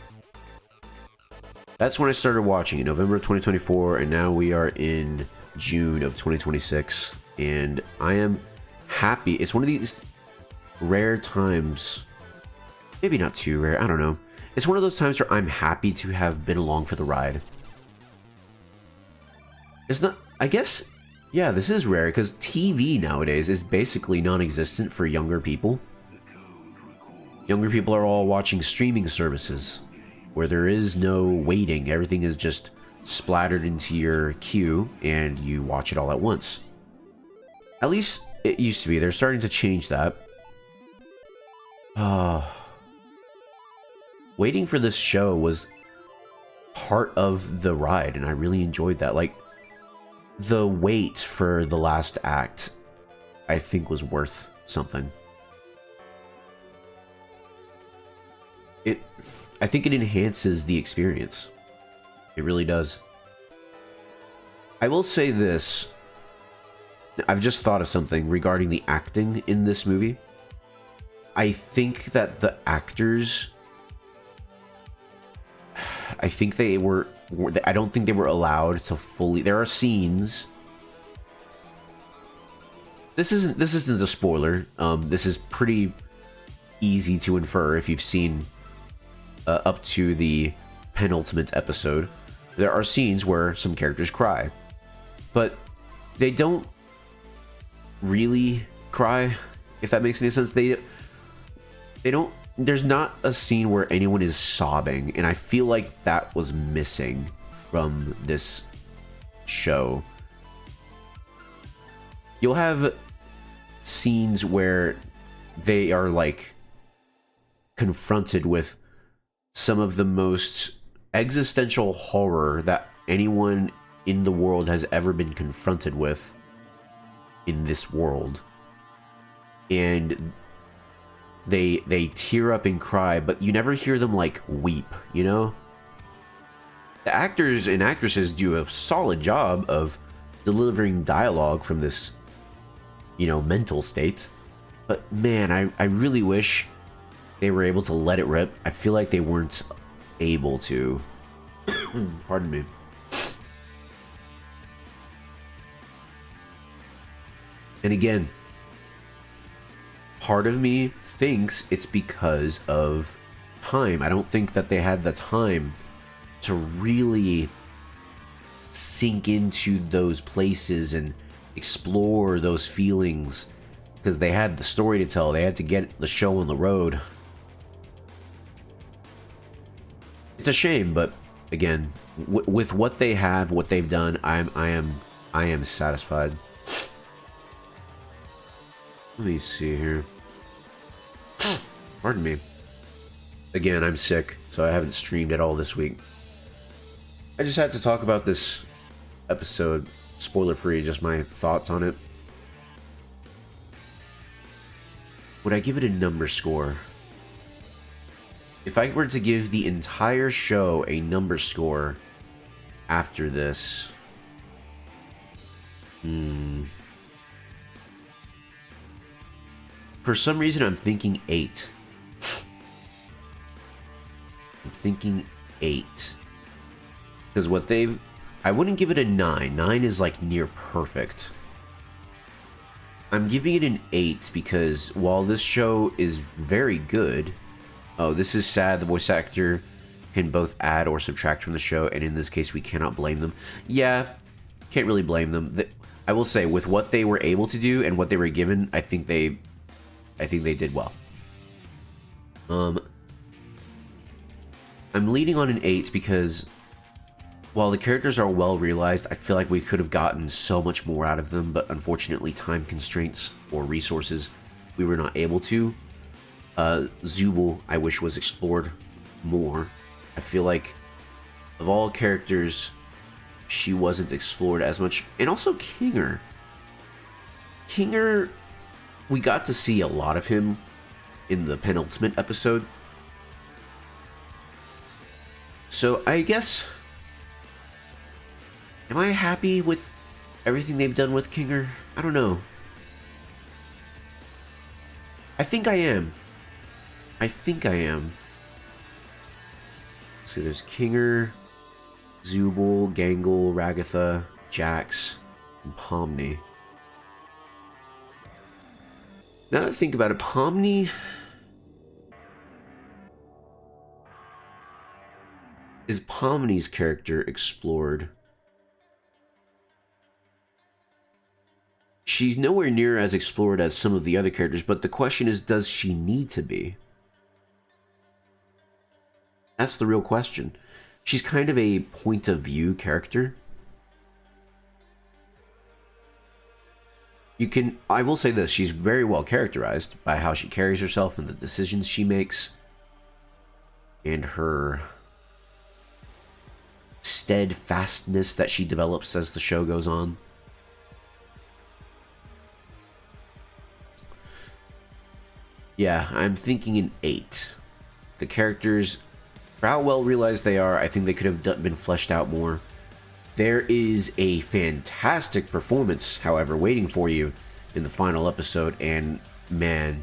That's when I started watching it. November of 2024, and now we are in June of 2026. And I am happy. It's one of these rare times. Maybe not too rare, I don't know. It's one of those times where I'm happy to have been along for the ride. It's not, I guess, yeah, this is rare because TV nowadays is basically non-existent for younger people. Younger people are all watching streaming services where there is no waiting. Everything is just splattered into your queue and you watch it all at once. At least it used to be. They're starting to change that. Waiting for this show was part of the ride and I really enjoyed that. Like, the wait for the last act, I think, was worth something. I think it enhances the experience. It really does. I will say this. I've just thought of something regarding the acting in this movie. I think that the actors... I think they were... I don't think they were allowed to fully... There are scenes... This isn't a spoiler. This is pretty easy to infer if you've seen up to the penultimate episode. There are scenes where some characters cry, but they don't really cry, if that makes any sense. They don't. There's not a scene where anyone is sobbing, and I feel like that was missing from this show. You'll have scenes where they are like confronted with some of the most existential horror that anyone in the world has ever been confronted with in this world, and they tear up and cry, but you never hear them like weep, you know? The actors and actresses do a solid job of delivering dialogue from this, you know, mental state, but man, I really wish they were able to let it rip. I feel like they weren't able to. Pardon me. And again, part of me thinks it's because of time. I don't think that they had the time to really sink into those places and explore those feelings, because they had the story to tell. They had to get the show on the road. It's a shame, but again, with what they have, what they've done, I am satisfied. Let me see here. Pardon me. Again, I'm sick, so I haven't streamed at all this week. I just had to talk about this episode, spoiler-free, just my thoughts on it. Would I give it a number score? If I were to give the entire show a number score after this... For some reason, I'm thinking 8. I'm thinking 8. Because what they've... I wouldn't give it a 9. 9 is like near perfect. I'm giving it an 8 because while this show is very good... Oh, this is sad. The voice actor can both add or subtract from the show, and in this case, we cannot blame them. Yeah, can't really blame them. I will say, with what they were able to do and what they were given, I think they did well. I'm leading on an 8 because while the characters are well realized, I feel like we could have gotten so much more out of them, but unfortunately, time constraints or resources, we were not able to. Zubul, I wish, was explored more. I feel like of all characters, she wasn't explored as much. And also Kinger. Kinger, we got to see a lot of him in the penultimate episode. So I guess... Am I happy with everything they've done with Kinger? I don't know. I think I am. I think I am. So there's Kinger, Zubul, Gangle, Ragatha, Jax, and Pomni. Now that I think about it, Pomni... Is Pomni's character explored? She's nowhere near as explored as some of the other characters, but the question is, does she need to be? That's the real question. She's kind of a point of view character. I will say this, she's very well characterized by how she carries herself and the decisions she makes. And her steadfastness that she develops as the show goes on. Yeah, I'm thinking an 8. The characters, for how well realized they are, I think they could have been fleshed out more. There is a fantastic performance, however, waiting for you in the final episode, and man,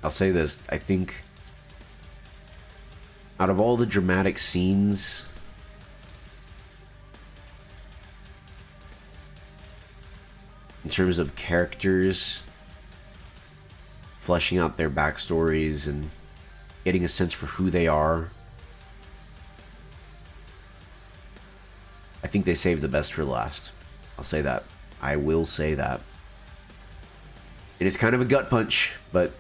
I'll say this, I think out of all the dramatic scenes, in terms of characters, fleshing out their backstories and getting a sense for who they are, I think they saved the best for last. I'll say that. I will say that. And it's kind of a gut punch, but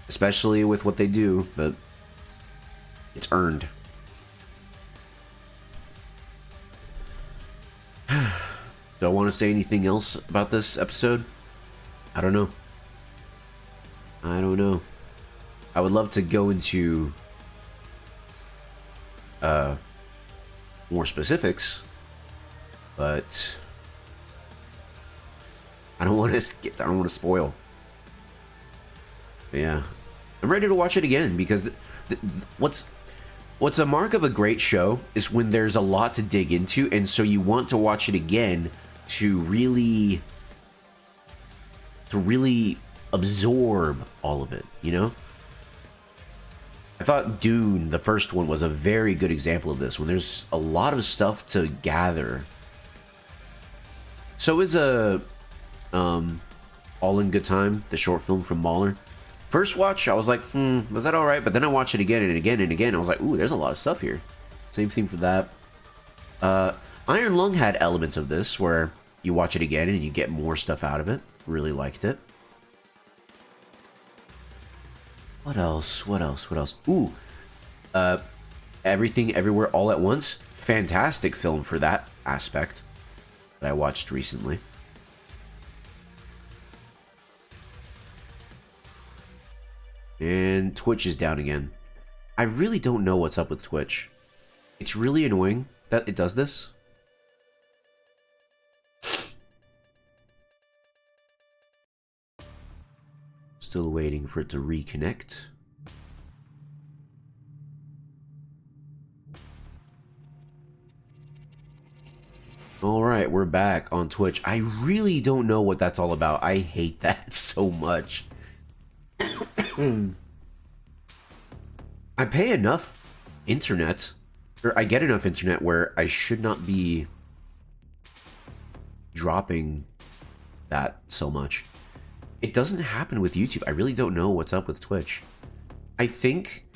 especially with what they do, but it's earned. Do I want to say anything else about this episode? I don't know. I don't know. I would love to go into more specifics, but I don't want to spoil. But yeah, I'm ready to watch it again because what's a mark of a great show is when there's a lot to dig into, and so you want to watch it again to really absorb all of it, you know? I thought Dune, the first one, was a very good example of this, when there's a lot of stuff to gather. So is All in Good Time, the short film from Mahler. First watch, I was like, was that alright? But then I watched it again and again and again. I was like, ooh, there's a lot of stuff here. Same thing for that. Iron Lung had elements of this, where you watch it again and you get more stuff out of it. Really liked it. What else? What else? What else? Ooh, Everything Everywhere All at Once. Fantastic film for that aspect that I watched recently. And Twitch is down again. I really don't know what's up with Twitch. It's really annoying that it does this. Still waiting for it to reconnect. Alright, we're back on Twitch. I really don't know what that's all about. I hate that so much. I pay enough internet, or I get enough internet where I should not be dropping that so much. It doesn't happen with YouTube. I really don't know what's up with Twitch. I think...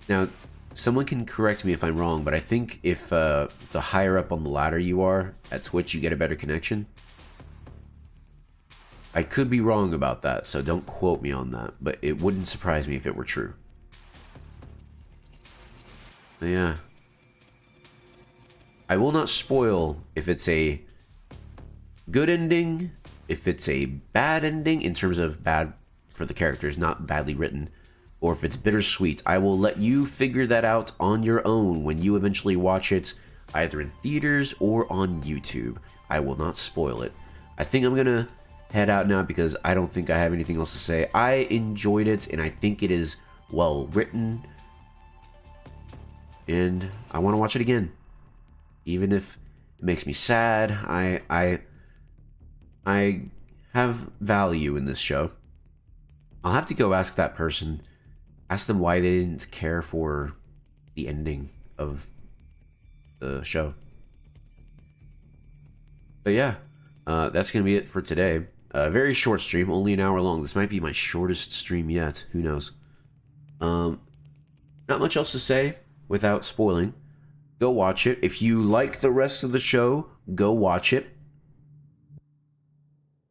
Now, someone can correct me if I'm wrong, but I think if the higher up on the ladder you are at Twitch, you get a better connection. I could be wrong about that, so don't quote me on that, but it wouldn't surprise me if it were true. But yeah. I will not spoil if it's a good ending, if it's a bad ending, in terms of bad for the characters, not badly written, or if it's bittersweet. I will let you figure that out on your own when you eventually watch it, either in theaters or on YouTube. I will not spoil it. I think I'm gonna head out now because I don't think I have anything else to say. I enjoyed it, and I think it is well written, and I want to watch it again, even if it makes me sad. I have value in this show. I'll have to go ask that person, ask them why they didn't care for the ending of the show. But yeah, that's gonna be it for today. Very short stream, only an hour long. This might be my shortest stream yet. Who knows? Not much else to say without spoiling. Go watch it. If you like the rest of the show, go watch it.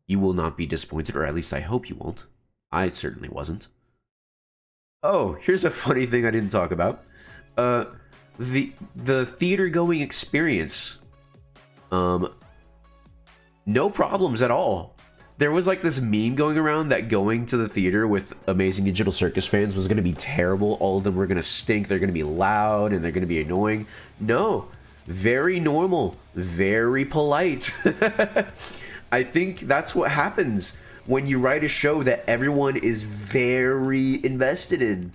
You will not be disappointed, or at least I hope you won't. I certainly wasn't. Oh, here's a funny thing I didn't talk about. The theater going experience. No problems at all. There was like this meme going around that going to the theater with Amazing Digital Circus fans was going to be terrible. All of them were going to stink. They're going to be loud and they're going to be annoying. No, very normal, very polite. I think that's what happens when you write a show that everyone is very invested in.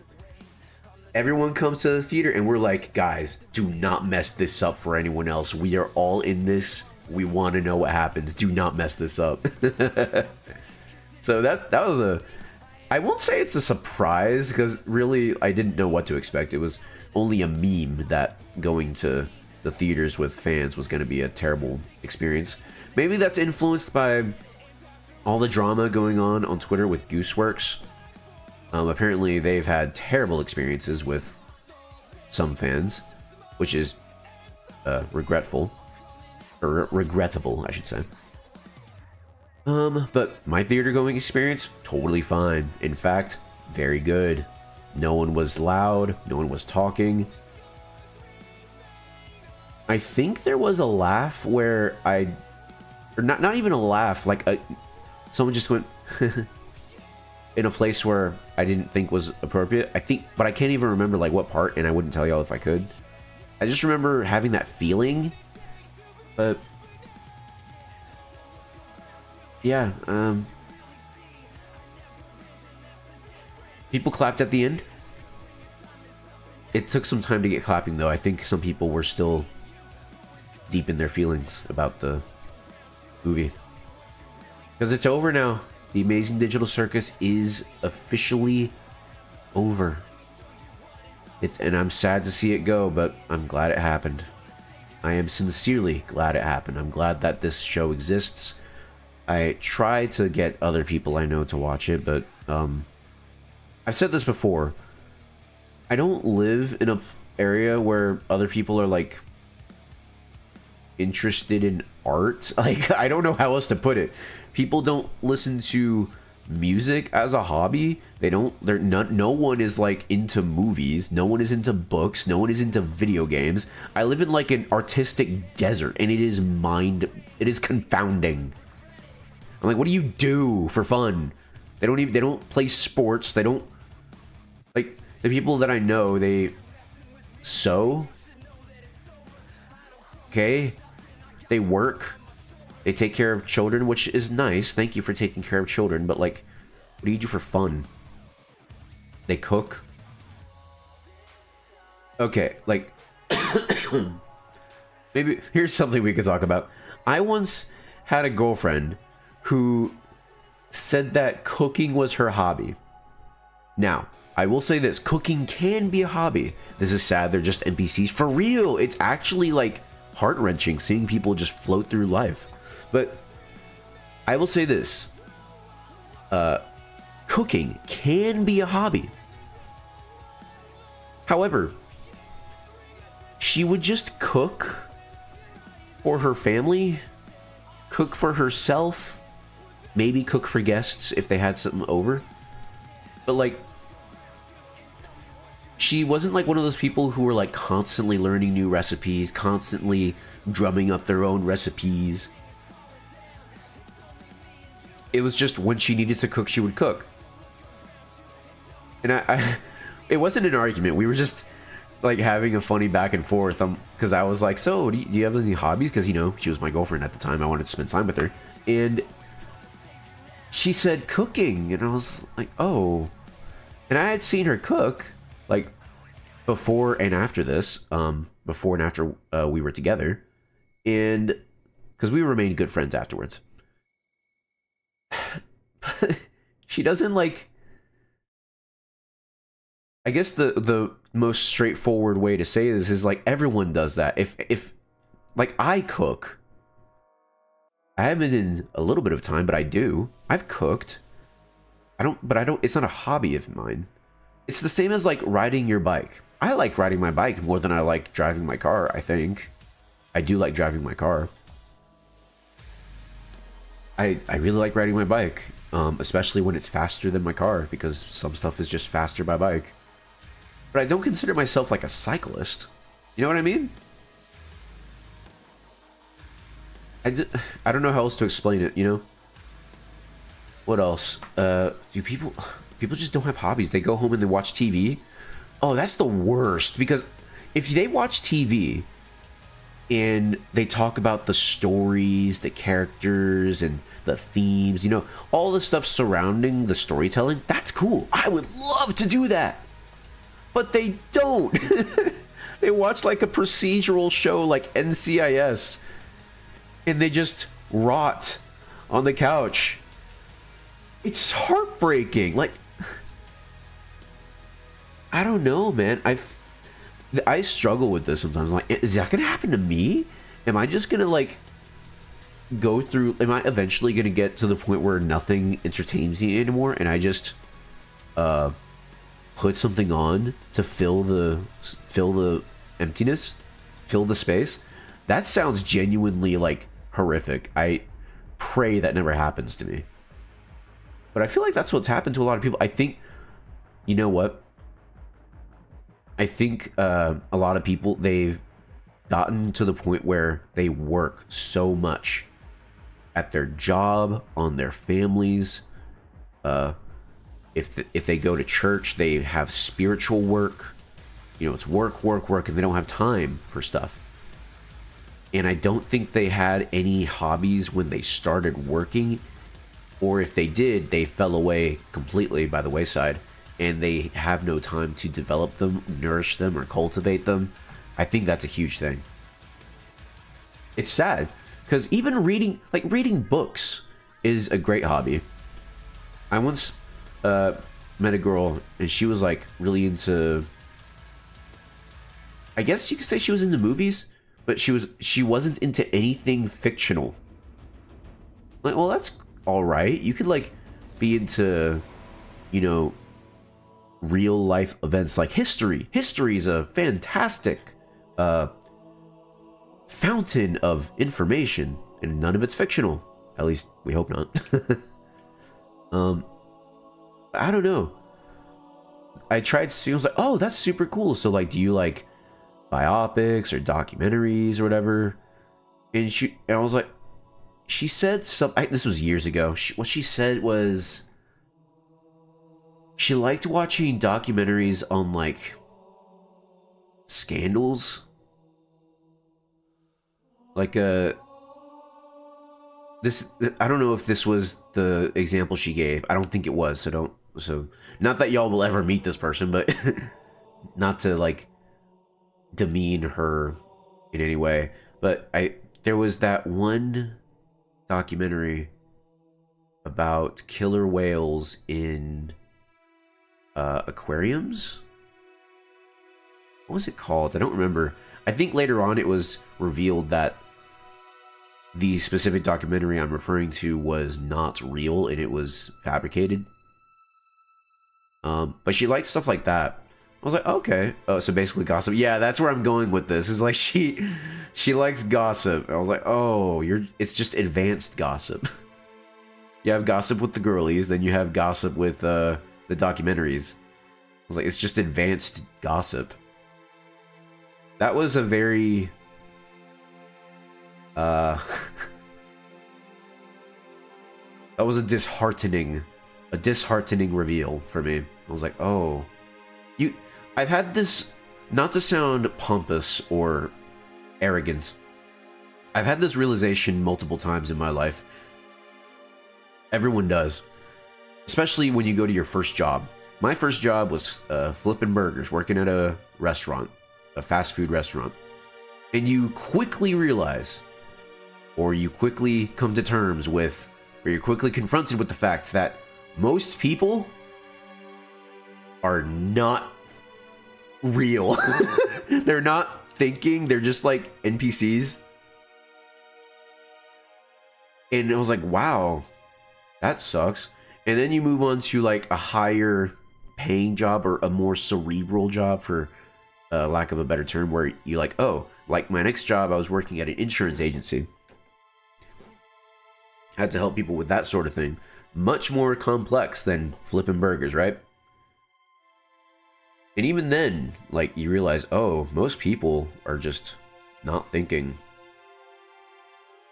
Everyone comes to the theater and we're like, guys, do not mess this up for anyone else. We are all in this. We want to know what happens. Do not mess this up. So that was a... I won't say it's a surprise, because really I didn't know what to expect. It was only a meme that going to the theaters with fans was going to be a terrible experience. Maybe that's influenced by all the drama going on Twitter with Gooseworks. Apparently they've had terrible experiences with some fans, which is regretful. Or regrettable, I should say. But my theater going experience, totally fine. In fact, very good. No one was loud, no one was talking. I think there was a laugh where or not even a laugh, like someone just went in a place where I didn't think was appropriate. I think, but I can't even remember like what part, and I wouldn't tell y'all if I could. I just remember having that feeling, but yeah, people clapped at the end. It took some time to get clapping though. I think some people were still deep in their feelings about the movie. Because it's over now. The Amazing Digital Circus is officially over. And I'm sad to see it go, but I'm glad it happened. I am sincerely glad it happened. I'm glad that this show exists. I try to get other people I know to watch it, but I've said this before. I don't live in an area where other people are like interested in art. Like, I don't know how else to put it. People don't listen to music as a hobby. No one is like into movies. No one is into books. No one is into video games. I live in like an artistic desert, and it is confounding. I'm like, what do you do for fun? They don't play sports. They don't, like, the people that I know, they sew. Okay. They work. They take care of children, which is nice. Thank you for taking care of children. But, like, what do you do for fun? They cook. Okay, like, maybe here's something we could talk about. I once had a girlfriend who said that cooking was her hobby. Now, I will say this. Cooking can be a hobby. This is sad. They're just NPCs. For real. It's actually, like, heart-wrenching seeing people just float through life. But I will say this. Cooking can be a hobby. However, she would just cook for her family, cook for herself, maybe cook for guests if they had something over. But, like, she wasn't like one of those people who were like constantly learning new recipes, constantly drumming up their own recipes. It was just when she needed to cook, she would cook. And it wasn't an argument. We were just like having a funny back and forth. Because I was like, so do you have any hobbies? Because, you know, she was my girlfriend at the time. I wanted to spend time with her. And she said cooking. And I was like, oh. And I had seen her cook, like, before and after this, before and after we were together, and because we remained good friends afterwards. She doesn't, like, I guess the most straightforward way to say this is like everyone does that. If like I cook, I haven't in a little bit of time, but I do. I've cooked. It's not a hobby of mine. It's the same as like riding your bike. I like riding my bike more than I like driving my car, I think. I do like driving my car. I really like riding my bike, especially when it's faster than my car, because some stuff is just faster by bike. But I don't consider myself like a cyclist. You know what I mean? I don't know how else to explain it, you know? What else? Do people just don't have hobbies? They go home and they watch TV. Oh, that's the worst, because if they watch TV and they talk about the stories, the characters, and the themes, you know, all the stuff surrounding the storytelling, that's cool. I would love to do that. But they don't. They watch like a procedural show like NCIS, and they just rot on the couch. It's heartbreaking. Like, I don't know, man. I struggle with this sometimes. I'm like, is that gonna happen to me? Am I just gonna like go through? Am I eventually gonna get to the point where nothing entertains me anymore, and I just put something on to fill the emptiness, fill the space? That sounds genuinely like horrific. I pray that never happens to me. But I feel like that's what's happened to a lot of people. I think, you know what? I think a lot of people, they've gotten to the point where they work so much at their job, on their families. If they go to church, they have spiritual work. You know, it's work, work, work, and they don't have time for stuff. And I don't think they had any hobbies when they started working. Or if they did, they fell away completely by the wayside, and they have no time to develop them, nourish them, or cultivate them. I think that's a huge thing. It's sad, because even reading books is a great hobby. I once met a girl, and she was like really into, I guess you could say she was into movies, but she wasn't into anything fictional. Like, well, that's all right. You could like be into, you know, real life events like history. History is a fantastic fountain of information, and none of it's fictional. At least we hope not. I don't know. I tried to, I was like, oh, that's super cool. So like, do you like biopics or documentaries or whatever? And I was like, she said something, this was years ago. What she said was she liked watching documentaries on like scandals. Like I don't know if this was the example she gave. I don't think it was, so not that y'all will ever meet this person, but not to like demean her in any way. But there was that one documentary about killer whales in aquariums. What was it called? I don't remember. I think later on it was revealed that the specific documentary I'm referring to was not real, and it was fabricated. But she liked stuff like that. I was like, okay. Oh, so basically gossip. Yeah, that's where I'm going with this. Is like she likes gossip. I was like, oh, it's just advanced gossip. You have gossip with the girlies, then you have gossip with the documentaries. I was like, it's just advanced gossip. That was a very that was a disheartening reveal for me. I was like, oh, I've had this, not to sound pompous or arrogant, I've had this realization multiple times in my life. Everyone does. Especially when you go to your first job. My first job was flipping burgers, working at a restaurant, a fast food restaurant. And you quickly realize, or you quickly come to terms with, or you're quickly confronted with the fact that most people are not real. They're not thinking, they're just like NPCs. And I was like, wow, that sucks. And then you move on to like a higher paying job, or a more cerebral job, for lack of a better term, where you like, oh, like my next job, I was working at an insurance agency. I had to help people with that sort of thing. Much more complex than flipping burgers, right? And even then, like, you realize, oh, most people are just not thinking.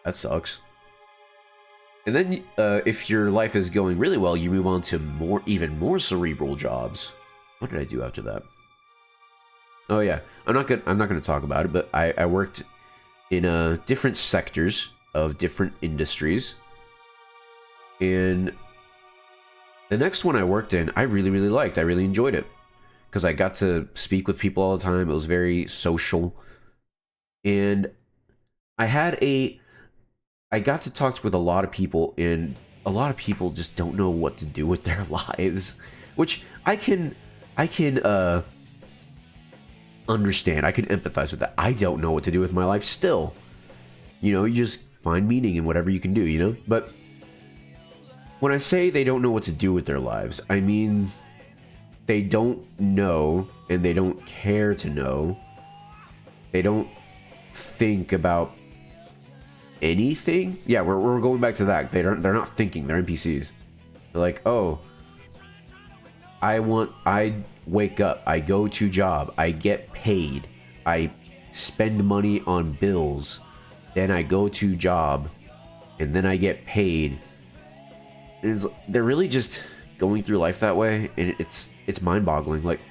That sucks. And then if your life is going really well, you move on to even more cerebral jobs. What did I do after that? Oh yeah, I'm not gonna talk about it, but I worked in different sectors of different industries, and the next one I worked in, I really liked. I really enjoyed it because I got to speak with people all the time. It was very social, and I got to talk with a lot of people, and a lot of people just don't know what to do with their lives, which I can understand. I can empathize with that. I don't know what to do with my life still. You know, you just find meaning in whatever you can do, you know? But when I say they don't know what to do with their lives, I mean they don't know, and they don't care to know. They don't think about anything. Yeah, we're going back to that. They're not thinking. They're NPCs. They're like, oh, I wake up, I go to job, I get paid, I spend money on bills, then I go to job, and then I get paid. And they're really just going through life that way, and it's mind-boggling. Like,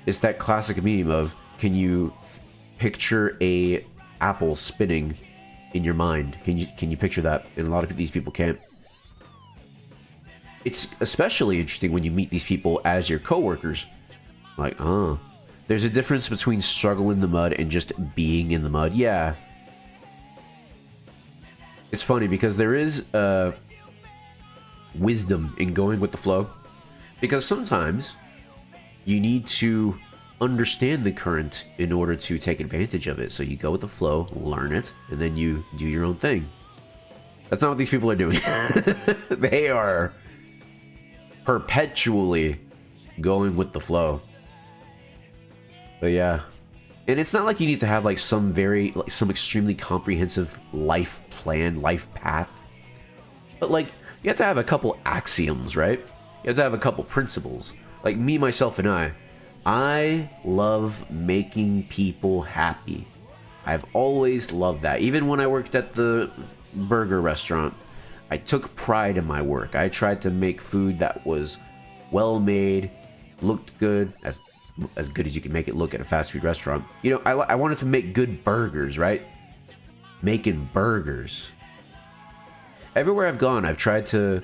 it's that classic meme of, can you picture a apple spinning in your mind? Can you picture that? And a lot of these people can't. It's especially interesting when you meet these people as your coworkers. Like, there's a difference between struggle in the mud and just being in the mud. Yeah. It's funny because there is wisdom in going with the flow. Because sometimes you need to understand the current in order to take advantage of it. So you go with the flow, learn it, and then you do your own thing. That's not what these people are doing. They are perpetually going with the flow. But yeah, and it's not like you need to have like some extremely comprehensive life plan, life path, but like you have to have a couple axioms, right? You have to have a couple principles. Like me, myself, and I love making people happy. I've always loved that. Even when I worked at the burger restaurant, I took pride in my work. I tried to make food that was well made, looked good, as good as you can make it look at a fast food restaurant. You know, I wanted to make good burgers, right? Making burgers. Everywhere I've gone, I've tried to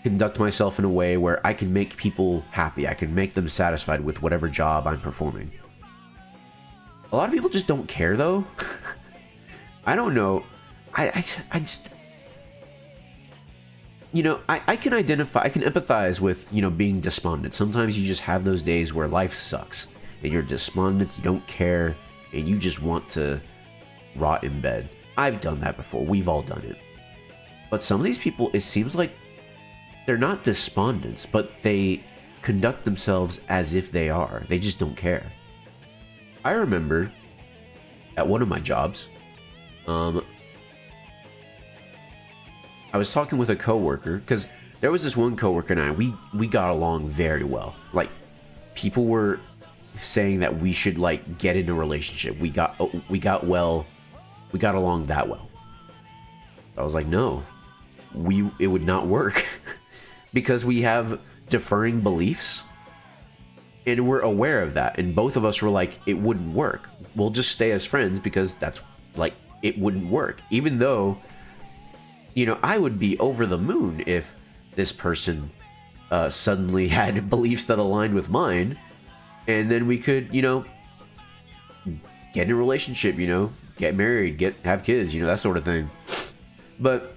conduct myself in a way where I can make people happy. I can make them satisfied with whatever job I'm performing. A lot of people just don't care, though. I don't know. I just... You know, I can identify, I can empathize with, you know, being despondent. Sometimes you just have those days where life sucks, and you're despondent, you don't care, and you just want to rot in bed. I've done that before. We've all done it. But some of these people, it seems like they're not despondents, but they conduct themselves as if they are. They just don't care. I remember at one of my jobs, I was talking with a coworker, because there was this one coworker and we got along very well. Like, people were saying that we should like get in a relationship. We got well, we got along that well. I was like, no, it would not work because we have differing beliefs, and we're aware of that. And both of us were like, it wouldn't work. We'll just stay as friends because that's like, it wouldn't work. Even though, you know, I would be over the moon if this person suddenly had beliefs that aligned with mine, and then we could, you know, get in a relationship, you know, get married, have kids, you know, that sort of thing. But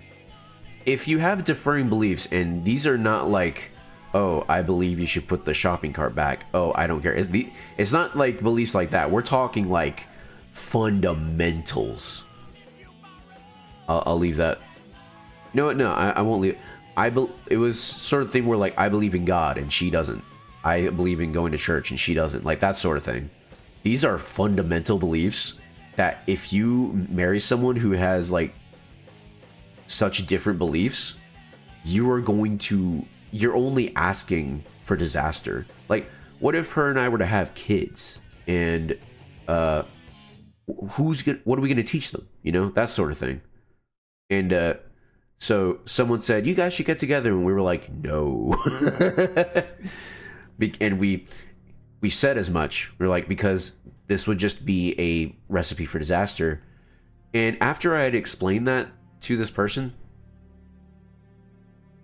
if you have differing beliefs, and these are not like, oh, I believe you should put the shopping cart back, oh, I don't care. It's not like beliefs like that. We're talking like fundamentals. I'll leave that. No, I won't leave. It was sort of thing where like I believe in God and she doesn't. I believe in going to church and she doesn't. Like that sort of thing. These are fundamental beliefs that if you marry someone who has like such different beliefs, you're only asking for disaster. Like, what if her and I were to have kids, and what are we gonna teach them? You know, that sort of thing. And So someone said, you guys should get together, and we were like, no. And we said as much. We're like, because this would just be a recipe for disaster. And after I had explained that to this person,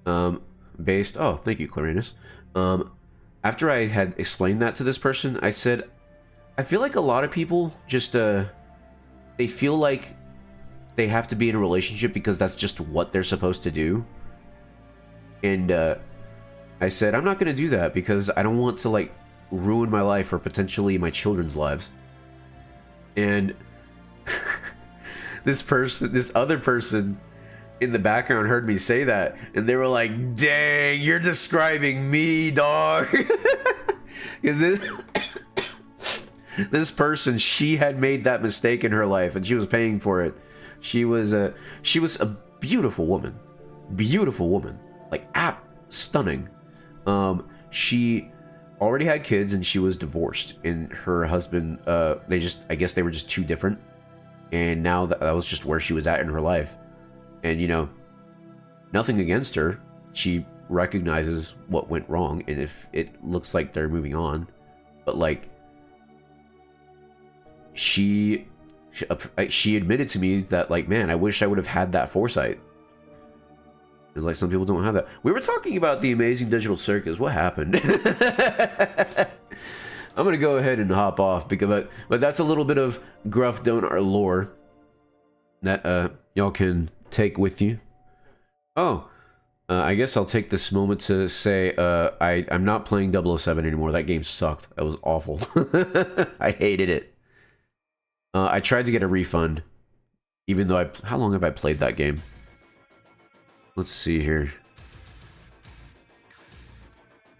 oh, thank you, Clarinus. After I had explained that to this person, I said, I feel like a lot of people just, they feel like they have to be in a relationship because that's just what they're supposed to do. And, I said, I'm not going to do that because I don't want to, like, ruin my life or potentially my children's lives. And this other person in the background heard me say that, and they were like, dang, you're describing me, dog. Because this person, she had made that mistake in her life and she was paying for it. She was a beautiful woman, like stunning. She already had kids and she was divorced, and her husband, I guess they were just too different, and now that was just where she was at in her life. And, you know, nothing against her. She recognizes what went wrong, and if it looks like they're moving on, but like, she admitted to me that, like, man, I wish I would have had that foresight. Like, some people don't have that. We were talking about the amazing digital circus. What happened? I'm gonna go ahead and hop off because, but that's a little bit of Gruff Donaar lore that y'all can take with you. Oh, I guess I'll take this moment to say I'm not playing 007 anymore. That game sucked. That was awful. I hated it. I tried to get a refund, even though how long have I played that game? Let's see here.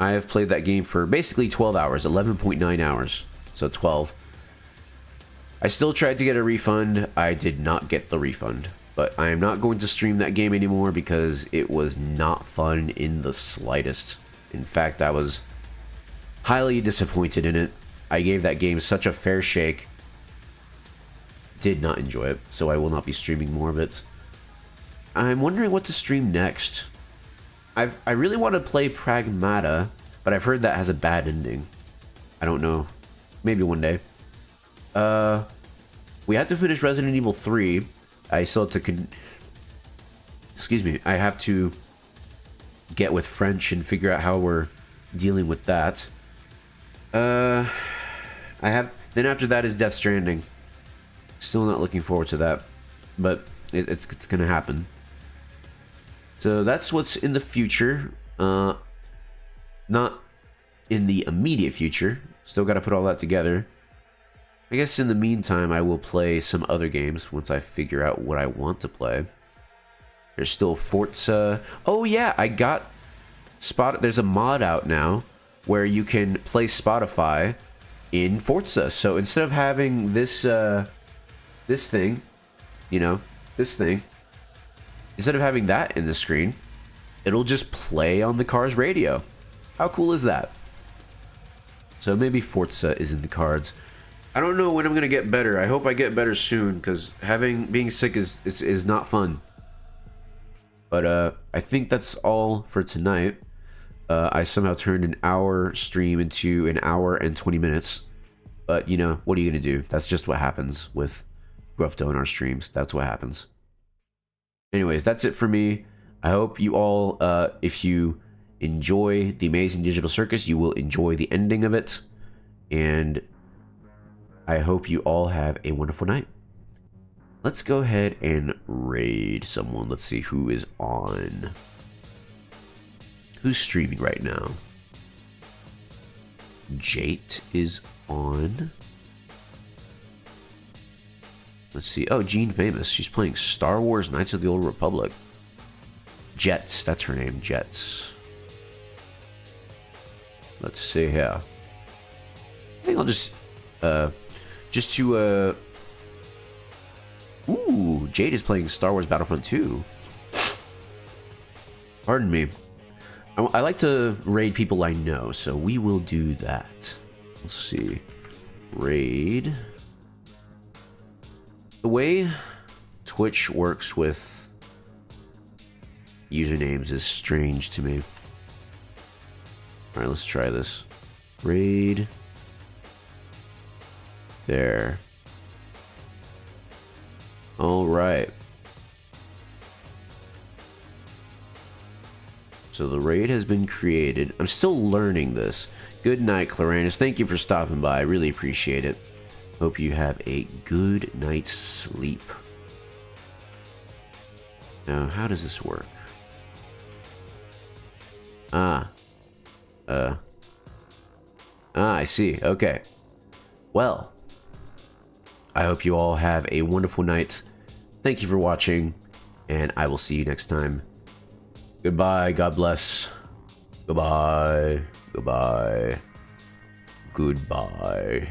I have played that game for basically 12 hours, 11.9 hours, so 12. I still tried to get a refund. I did not get the refund, but I am not going to stream that game anymore because it was not fun in the slightest. In fact, I was highly disappointed in it. I gave that game such a fair shake. Did not enjoy it, so I will not be streaming more of it. I'm wondering what to stream next. I really want to play Pragmata, but I've heard that has a bad ending. I don't know. Maybe one day. We had to finish Resident Evil 3. I still have to excuse me. I have to get with French and figure out how we're dealing with that. Then after that is Death Stranding. Still not looking forward to that, but it's gonna happen. So that's what's in the future. Not in the immediate future. Still got to put all that together. I guess in the meantime, I will play some other games once I figure out what I want to play. There's still Forza. Oh yeah, I got there's a mod out now where you can play Spotify in Forza. So instead of having this this thing, you know, this thing, instead of having that in the screen, it'll just play on the car's radio. How cool is that? So maybe Forza is in the cards. I don't know when I'm gonna get better. I hope I get better soon, because being sick is not fun. But I think that's all for tonight. I somehow turned an hour stream into an hour and 20 minutes. But, you know, what are you gonna do? That's just what happens with Gruff Donaar streams. That's what happens. Anyways, that's it for me. I hope you all, if you enjoy the Amazing Digital Circus, you will enjoy the ending of it. And I hope you all have a wonderful night. Let's go ahead and raid someone. Let's see who is on. Who's streaming right now? Jate is on. Let's see. Oh, Jean Famous. She's playing Star Wars Knights of the Old Republic. Jets. That's her name. Jets. Let's see here. I think I'll just to ooh, Jade is playing Star Wars Battlefront 2. Pardon me. I like to raid people I know, so we will do that. Let's see. Raid. The way Twitch works with usernames is strange to me. Alright, let's try this. Raid. There. Alright. So the raid has been created. I'm still learning this. Good night, Claranus. Thank you for stopping by. I really appreciate it. Hope you have a good night's sleep. Now, how does this work? I see. Okay. Well, I hope you all have a wonderful night. Thank you for watching, and I will see you next time. Goodbye. God bless. Goodbye. Goodbye. Goodbye.